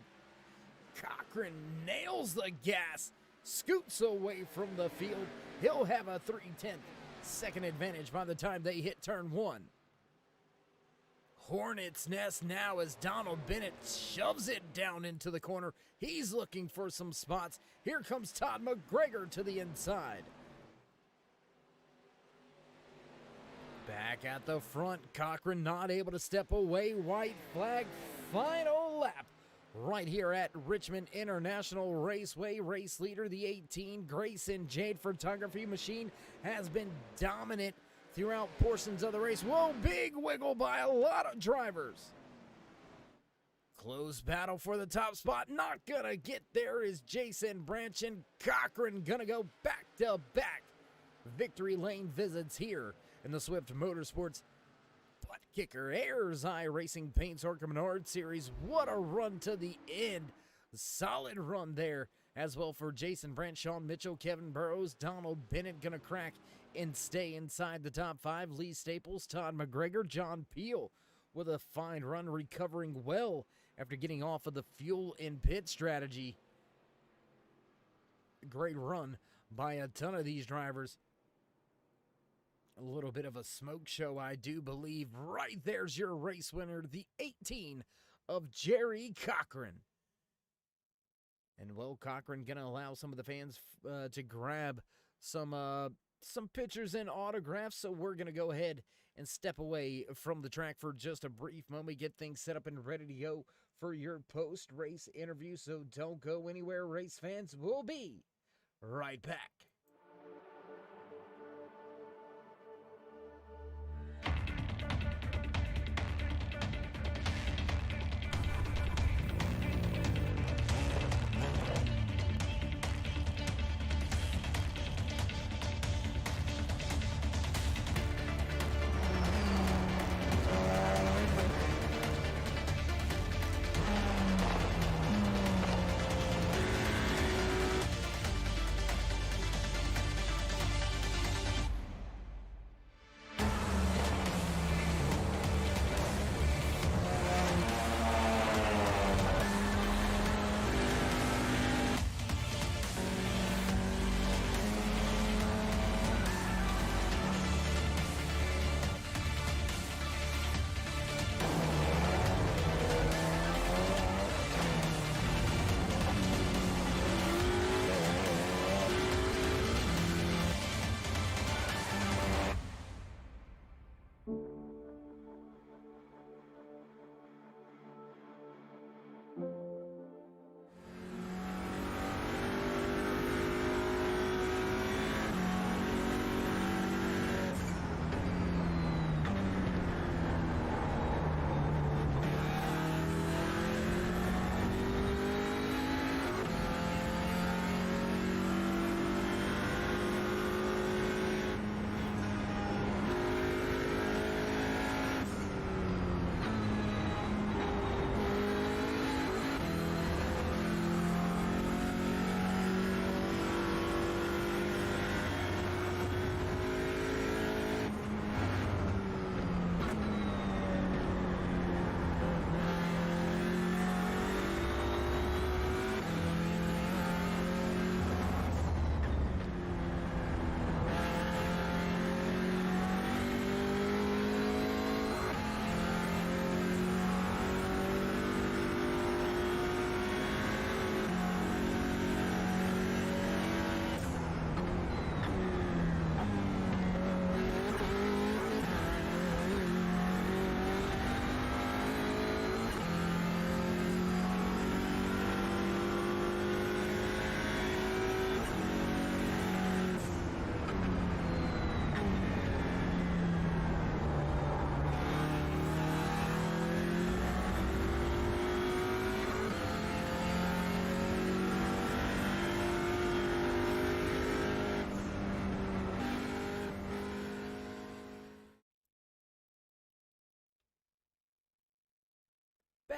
Cochran nails the gas, scoots away from the field. He'll have a 3/10 second advantage by the time they hit turn 1. Hornet's nest now as Donald Bennett shoves it down into the corner. He's looking for some spots. Here comes Todd McGregor to the inside. Back at the front, Cochran not able to step away. White flag, final lap. Right here at Richmond International Raceway. Race leader, the 18, Grayson Jade Photography Machine, has been dominant throughout portions of the race. Whoa, big wiggle by a lot of drivers. Close battle for the top spot. Not gonna get there is Jason Branch, and Cochran gonna go back to back victory lane visits here in the Swift Motorsports Butt Kicker Ayers iRacing Paints ARCA Menard Series. What a run to the end. Solid run there as well for Jason Branch, Sean Mitchell, Kevin Burrows, Donald Bennett gonna crack and stay inside the top 5. Lee Staples, Todd McGregor, John Peel with a fine run, recovering well after getting off of the fuel in pit strategy. Great run by a ton of these drivers. A little bit of a smoke show, I do believe. Right there's your race winner, the 18 of Jerry Cochran. And, well, Cochran going to allow some of the fans to grab some pictures and autographs, so we're going to go ahead and step away from the track for just a brief moment, get things set up and ready to go for your post-race interview, so don't go anywhere, race fans. We'll be right back.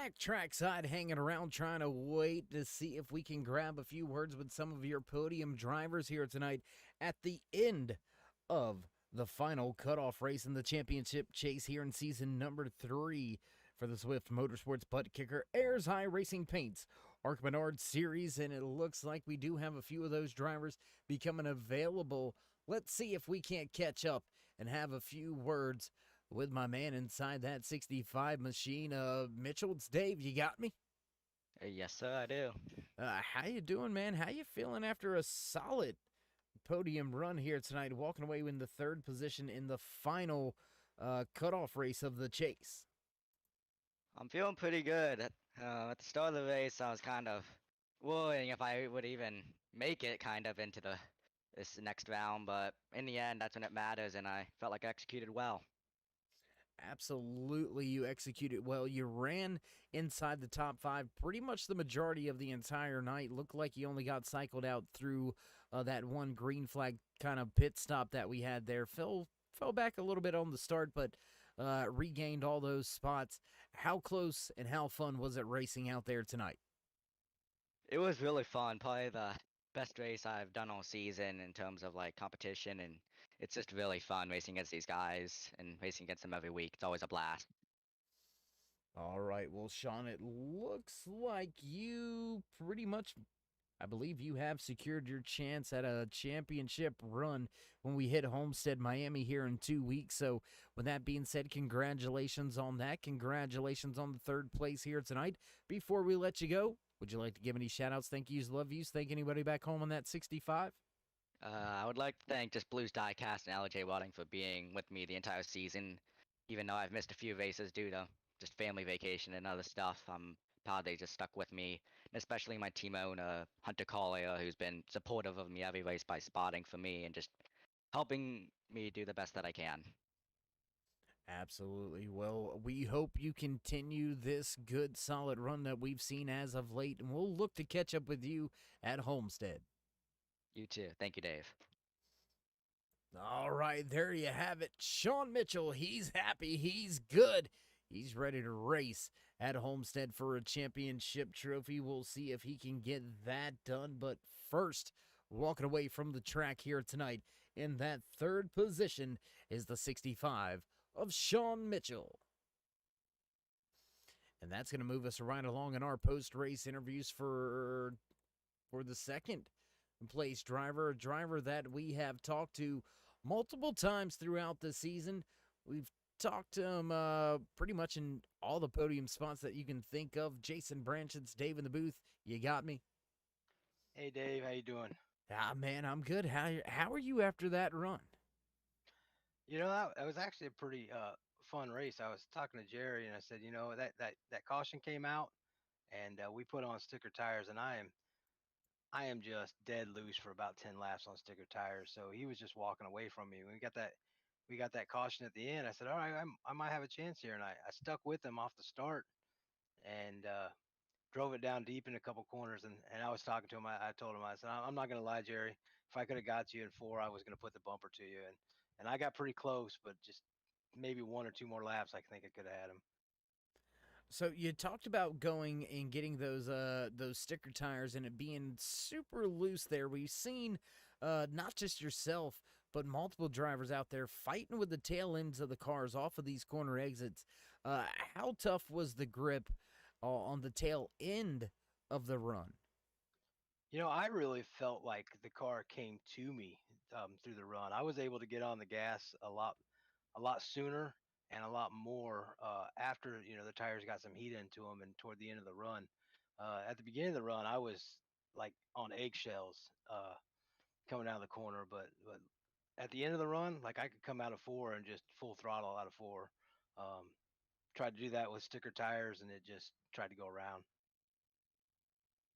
back trackside hanging around trying to wait to see if we can grab a few words with some of your podium drivers here tonight at the end of the final cutoff race in the championship chase here in season number 3 for the Swift Motorsports Butt Kicker Ayer's iRacing Paints ARCA Menard Series, and it looks like we do have a few of those drivers becoming available. Let's see if we can't catch up and have a few words with my man inside that 65 machine. Mitchell, it's Dave. You got me? Yes, sir, I do. How you doing, man? How you feeling after a solid podium run here tonight, walking away in the 3rd position in the final cutoff race of the chase? I'm feeling pretty good. At the start of the race, I was kind of worrying if I would even make it kind of into this next round, but in the end, that's when it matters, and I felt like I executed well. Absolutely, you executed well. You ran inside the top 5 pretty much the majority of the entire night. Looked like you only got cycled out through that one green flag kind of pit stop that we had there. Fell back a little bit on the start, but regained all those spots. How close and how fun was it racing out there tonight? It was really fun, probably the best race I've done all season in terms of like competition, and it's just really fun racing against these guys and racing against them every week. It's always a blast. All right, well, Sean, it looks like you pretty much, I believe you have secured your chance at a championship run when we hit Homestead, Miami here in 2 weeks. So with that being said, congratulations on that. Congratulations on the 3rd place here tonight. Before we let you go, would you like to give any shout-outs, thank yous, love yous, thank anybody back home on that 65? I would like to thank just Blues Diecast and LJ Welding for being with me the entire season, even though I've missed a few races due to just family vacation and other stuff. I'm proud they just stuck with me, and especially my team owner, Hunter Collier, who's been supportive of me every race by spotting for me and just helping me do the best that I can. Absolutely. Well, we hope you continue this good, solid run that we've seen as of late, and we'll look to catch up with you at Homestead. You too. Thank you, Dave. All right, there you have it. Sean Mitchell, he's happy, he's good. He's ready to race at Homestead for a championship trophy. We'll see if he can get that done. But first, walking away from the track here tonight in that 3rd position is the 65 of Sean Mitchell. And that's going to move us right along in our post-race interviews for the 2nd place driver, a driver that we have talked to multiple times throughout the season. We've talked to him pretty much in all the podium spots that you can think of. Jason Branchins, Dave in the booth. You got me? Hey Dave, how you doing? Ah, man, I'm good. How are you after that run? You know, that was actually a pretty fun race. I was talking to Jerry and I said, you know, that caution came out and we put on sticker tires, and I am just dead loose for about 10 laps on sticker tires. So he was just walking away from me. When we got that caution at the end, I said, all right, I might have a chance here. And I stuck with him off the start and drove it down deep in a couple corners. And I was talking to him. I told him, I said, I'm not going to lie, Jerry. If I could have got you in 4, I was going to put the bumper to you. And I got pretty close, but just maybe 1 or 2 more laps, I think I could have had him. So you talked about going and getting those sticker tires and it being super loose there. We've seen not just yourself, but multiple drivers out there fighting with the tail ends of the cars off of these corner exits. How tough was the grip on the tail end of the run? You know, I really felt like the car came to me through the run. I was able to get on the gas a lot sooner and a lot more after, you know, the tires got some heat into them and toward the end of the run. At the beginning of the run, I was like on eggshells coming out of the corner, but at the end of the run, like I could come out of 4 and just full throttle out of 4. Um, Tried to do that with sticker tires, and it just tried to go around.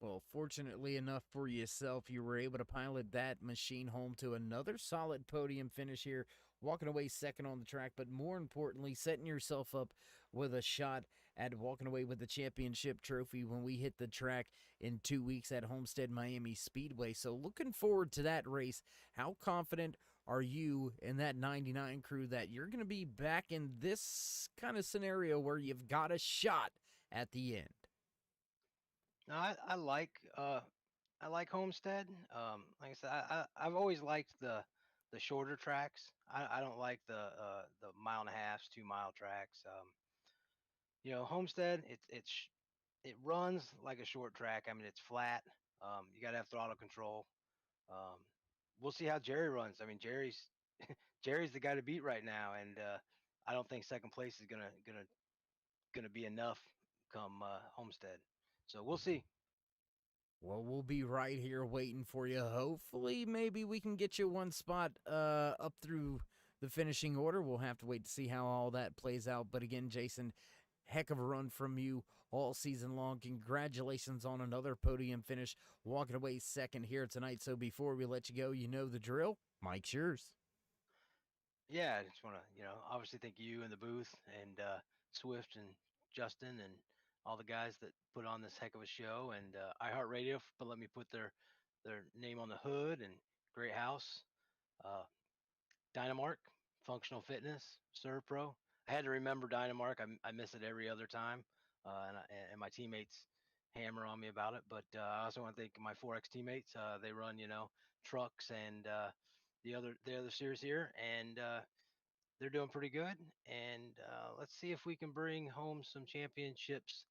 Well, fortunately enough for yourself, you were able to pilot that machine home to another solid podium finish here, walking away 2nd on the track, but more importantly, setting yourself up with a shot at walking away with the championship trophy when we hit the track in 2 weeks at Homestead Miami Speedway. So looking forward to that race. How confident are you in that 99 crew that you're going to be back in this kind of scenario where you've got a shot at the end. No, I like Homestead. Like I said, I've always liked the shorter tracks. I don't like the mile and a half, 2 mile tracks. Homestead, it runs like a short track. I mean, it's flat. You got to have throttle control. Um, we'll see how Jerry runs. I mean, Jerry's the guy to beat right now, and I don't think second place is gonna be enough come Homestead. So we'll see. Well, we'll be right here waiting for you. Hopefully, maybe we can get you one spot up through the finishing order. We'll have to wait to see how all that plays out. But again, Jason, heck of a run from you all season long. Congratulations on another podium finish, walking away second here tonight. So before we let you go, you know the drill. Mike's yours. Yeah, I just want to, obviously thank you and the booth and Swift and Justin and all the guys that put on this heck of a show and iHeartRadio for letting me put their name on the hood and great house, uh, Dynamark, Functional Fitness, Serve Pro. I had to remember Dynamark. I miss it every other time, and my teammates hammer on me about it. But I also want to thank my 4X teammates. They run, trucks and the other series here, and they're doing pretty good. And let's see if we can bring home some championships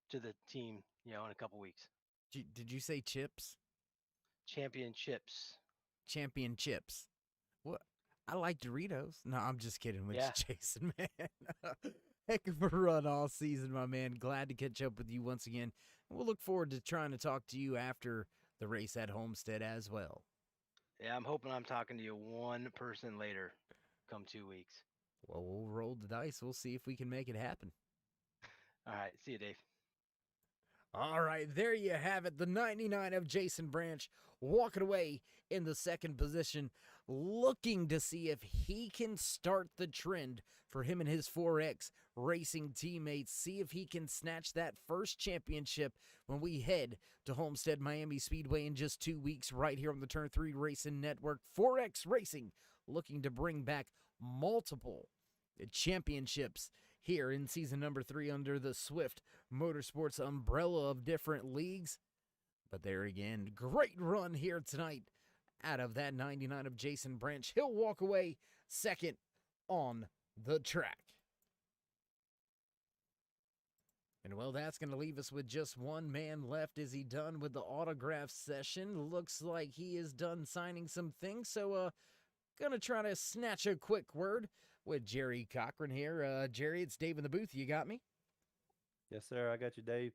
to the team, in a couple weeks. Did you say chips? Championships. Championships. What? I like Doritos. No, I'm just kidding with Yeah. you, Jason, man. Heck of a run all season, my man. Glad to catch up with you once again. We'll look forward to trying to talk to you after the race at Homestead as well. Yeah, I'm hoping I'm talking to you one person later come 2 weeks. Well, we'll roll the dice. We'll see if we can make it happen. All right. See you, Dave. All right, there you have it. The 99 of Jason Branch walking away in the second position, looking to see if he can start the trend for him and his 4X racing teammates. See if he can snatch that first championship when we head to Homestead Miami Speedway in just 2 weeks right here on the Turn 3 Racing Network. 4X Racing looking to bring back multiple championships here in season number 3 under the Swift MotorSports umbrella of different leagues. But there again, great run here tonight out of that 99 of Jason Branch. He'll walk away second on the track. And well, that's going to leave us with just one man left. Is he done with the autograph session? Looks like he is done signing some things. So, gonna try to snatch a quick word with Jerry Cochran here. Jerry, it's Dave in the booth. You got me? Yes, sir. I got you, Dave.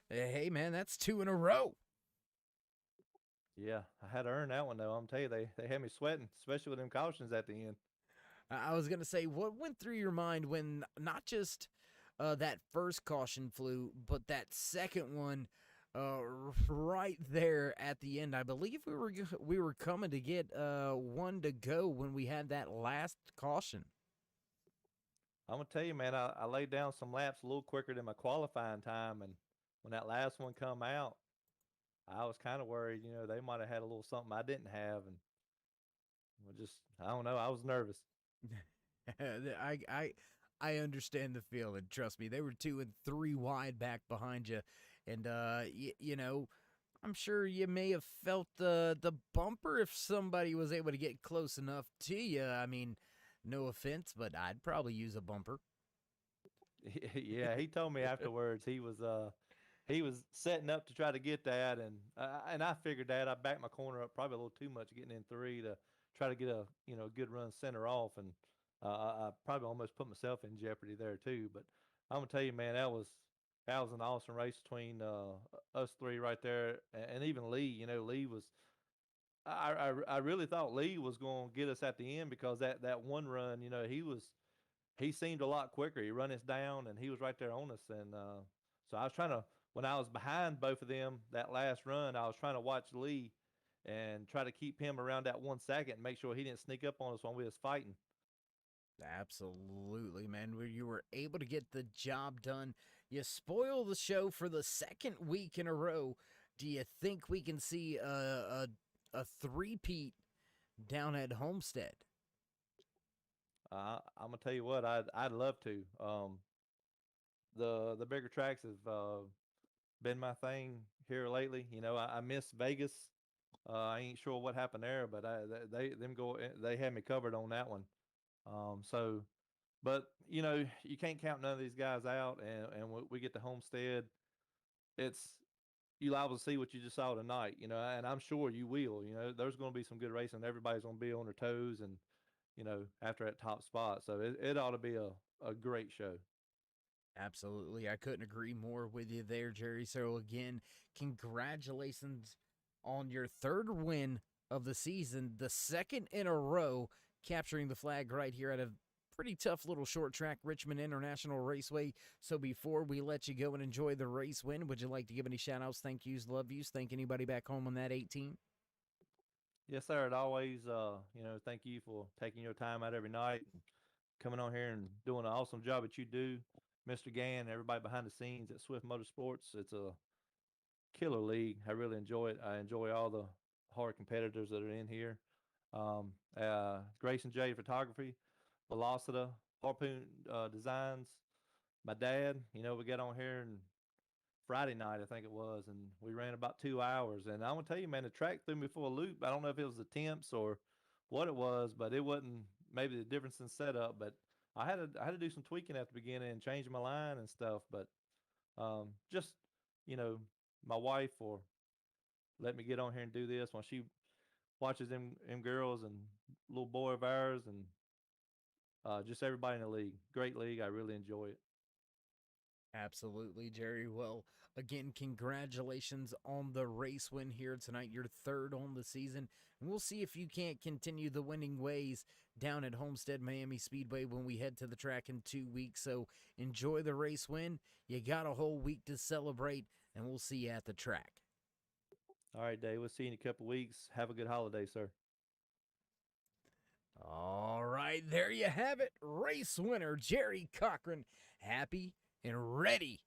Hey, man, that's 2 in a row. Yeah, I had to earn that one, though. I'm telling you, they had me sweating, especially with them cautions at the end. I was going to say, what went through your mind when not just that first caution flew, but that second one right there at the end? I believe we were coming to get one to go when we had that last caution. I'm going to tell you, man, I laid down some laps a little quicker than my qualifying time, and when that last one come out, I was kind of worried, they might have had a little something I didn't have, and I don't know, I was nervous. I understand the feeling. Trust me, they were 2 and 3 wide back behind you, and I'm sure you may have felt the bumper if somebody was able to get close enough to you. I mean, no offense, but I'd probably use a bumper. Yeah, he told me afterwards he was setting up to try to get that, and I figured that. I backed my corner up probably a little too much, getting in 3 to try to get a good run center off, and I probably almost put myself in jeopardy there too. But I'm gonna tell you, man, that was an awesome race between us 3 right there, and even Lee. Lee was. I really thought Lee was going to get us at the end because that one run, he seemed a lot quicker. He run us down, and he was right there on us. And so I was trying to, when I was behind both of them that last run, I was trying to watch Lee and try to keep him around that 1 second and make sure he didn't sneak up on us when we was fighting. Absolutely, man. Where you were able to get the job done. You spoil the show for the second week in a row. Do you think we can see a three-peat down at Homestead? I'm gonna tell you what, I'd love to. the bigger tracks have been my thing here lately. You know, I miss Vegas. I ain't sure what happened there, but they had me covered on that one. So, but you know, you can't count none of these guys out, and we get to Homestead. It's you liable to see what you just saw tonight, you know, and I'm sure you will. You know, there's going to be some good racing. Everybody's going to be on their toes, and you know, after that top spot, so it ought to be a great show. Absolutely. I couldn't agree more with you there, Jerry. So, again, congratulations on your third win of the season, the second in a row, capturing the flag right here at a pretty tough little short track, Richmond International Raceway. So, before we let you go and enjoy the race win, would you like to give any shout outs, thank yous, love yous, thank anybody back home on that 18? Yes, sir. It always, you know, thank you for taking your time out every night, coming on here and doing an awesome job that you do, Mr. Gann, everybody behind the scenes at Swift Motorsports. It's a killer league. I really enjoy it. I enjoy all the hard competitors that are in here. Grayson J Photography, Velocita, Harpoon Designs. My dad, you know, we got on here and Friday night, I think it was, and we ran about 2 hours. And I'm gonna tell you, man, the track threw me for a loop. I don't know if it was the temps or what it was, but it wasn't maybe the difference in setup. But I had to do some tweaking at the beginning and change my line and stuff. But just you know, my wife for let me get on here and do this while she watches them girls and little boy of ours and just everybody in the league. Great league. I really enjoy it. Absolutely, Jerry. Well, again, congratulations on the race win here tonight. You're third on the season. And we'll see if you can't continue the winning ways down at Homestead Miami Speedway when we head to the track in 2 weeks. So enjoy the race win. You got a whole week to celebrate, and we'll see you at the track. All right, Dave. We'll see you in a couple weeks. Have a good holiday, sir. All right, there you have it. Race winner Jerry Cochran, happy and ready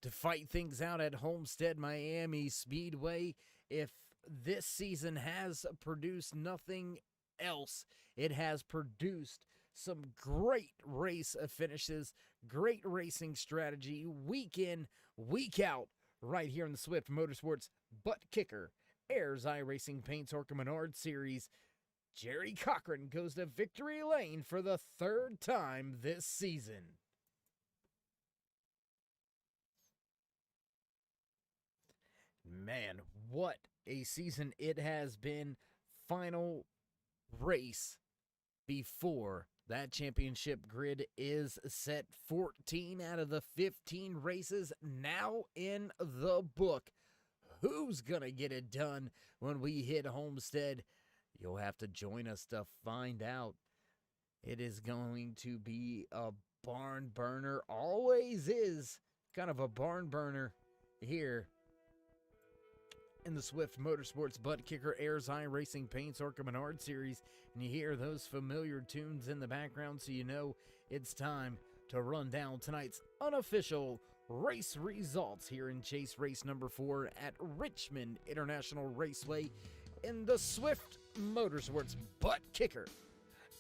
to fight things out at Homestead Miami Speedway. If this season has produced nothing else, it has produced some great race finishes, great racing strategy, week in, week out, right here in the Swift Motorsports Butt Kicker, Ayers iRacing Paints Orca Menard Series. Jerry Cochran goes to victory lane for the third time this season. Man, what a season it has been. Final race before that championship grid is set. 14 out of the 15 races now in the book. Who's going to get it done when we hit Homestead? You'll have to join us to find out. It is going to be a barn burner. Always is kind of a barn burner here in the Swift Motorsports Butt Kicker Ayers iRacing Paints Orca Menard Series. And you hear those familiar tunes in the background, so you know it's time to run down tonight's unofficial race results here in Chase Race number 4 at Richmond International Raceway in the Swift Motorsports Butt Kicker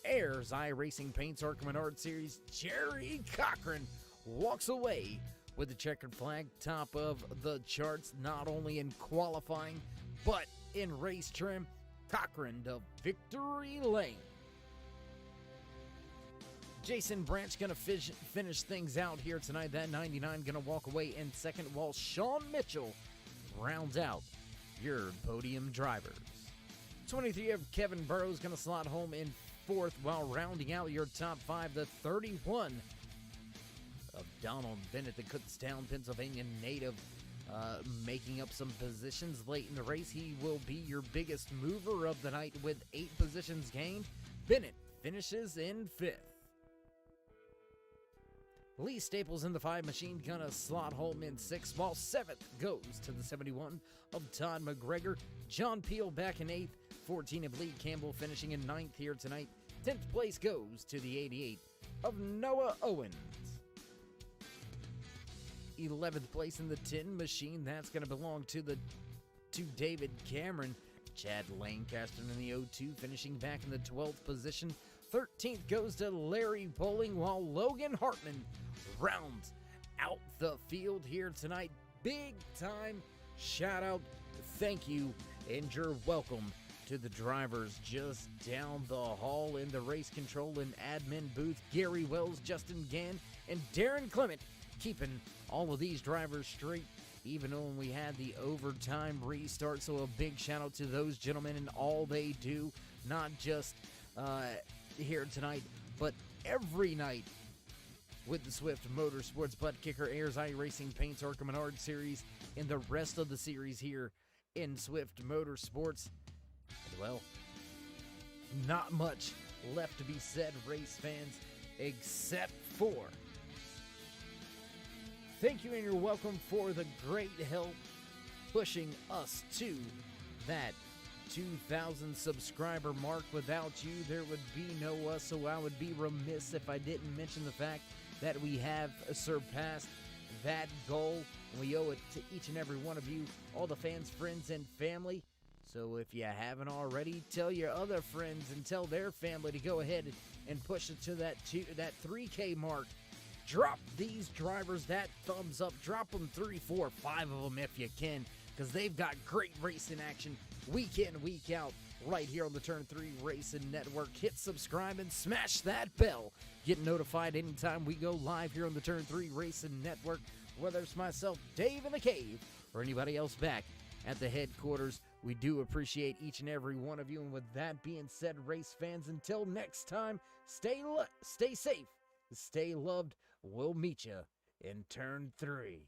Ayers iRacing Paints Orca Menard Series. Jerry Cochran walks away with the checkered flag, top of the charts, not only in qualifying, but in race trim. Cochran to victory lane. Jason Branch going to finish things out here tonight. That 99 going to walk away in second, while Sean Mitchell rounds out your podium drivers. 23 of Kevin Burrows going to slot home in fourth, while rounding out your top 5, the 31 of Donald Bennett, the Kutztown, Pennsylvania native, making up some positions late in the race. He will be your biggest mover of the night with 8 positions gained. Bennett finishes in 5th. Lee Staples in the 5 machine gonna slot home in 6th, while 7th goes to the 71 of Todd McGregor. John Peel back in 8th. 14 of Lee Campbell finishing in 9th here tonight. 10th place goes to the 88 of Noah Owens. 11th place in the 10 machine, that's going to belong to David Cameron. Chad Lancaster in the 02 finishing back in the 12th position. 13th goes to Larry Bowling, while Logan Hartman rounds out the field here tonight. Big time shout out, thank you, and you're welcome to the drivers just down the hall in the race control and admin booth. Gary Wells, Justin Gann, and Darren Clement keeping all of these drivers straight, even when we had the overtime restart. So a big shout out to those gentlemen and all they do, not just here tonight, but every night with the Swift Motorsports Butt Kicker, Ayers iRacing Paints ARCA Menard Series, and the rest of the series here in Swift Motorsports. And well, not much left to be said, race fans, except for thank you and you're welcome for the great help pushing us to that 2,000 subscriber mark. Without you, there would be no us, so I would be remiss if I didn't mention the fact that we have surpassed that goal. And we owe it to each and every one of you, all the fans, friends, and family. So if you haven't already, tell your other friends and tell their family to go ahead and push it to that 3K mark. Drop these drivers that thumbs up. Drop them 3, 4, 5 of them if you can, because they've got great racing action week in, week out, right here on the Turn 3 Racing Network. Hit subscribe and smash that bell. Get notified anytime we go live here on the Turn 3 Racing Network, whether it's myself, Dave in the Cave, or anybody else back at the headquarters. We do appreciate each and every one of you. And with that being said, race fans, until next time, stay safe, stay loved. We'll meet you in Turn 3.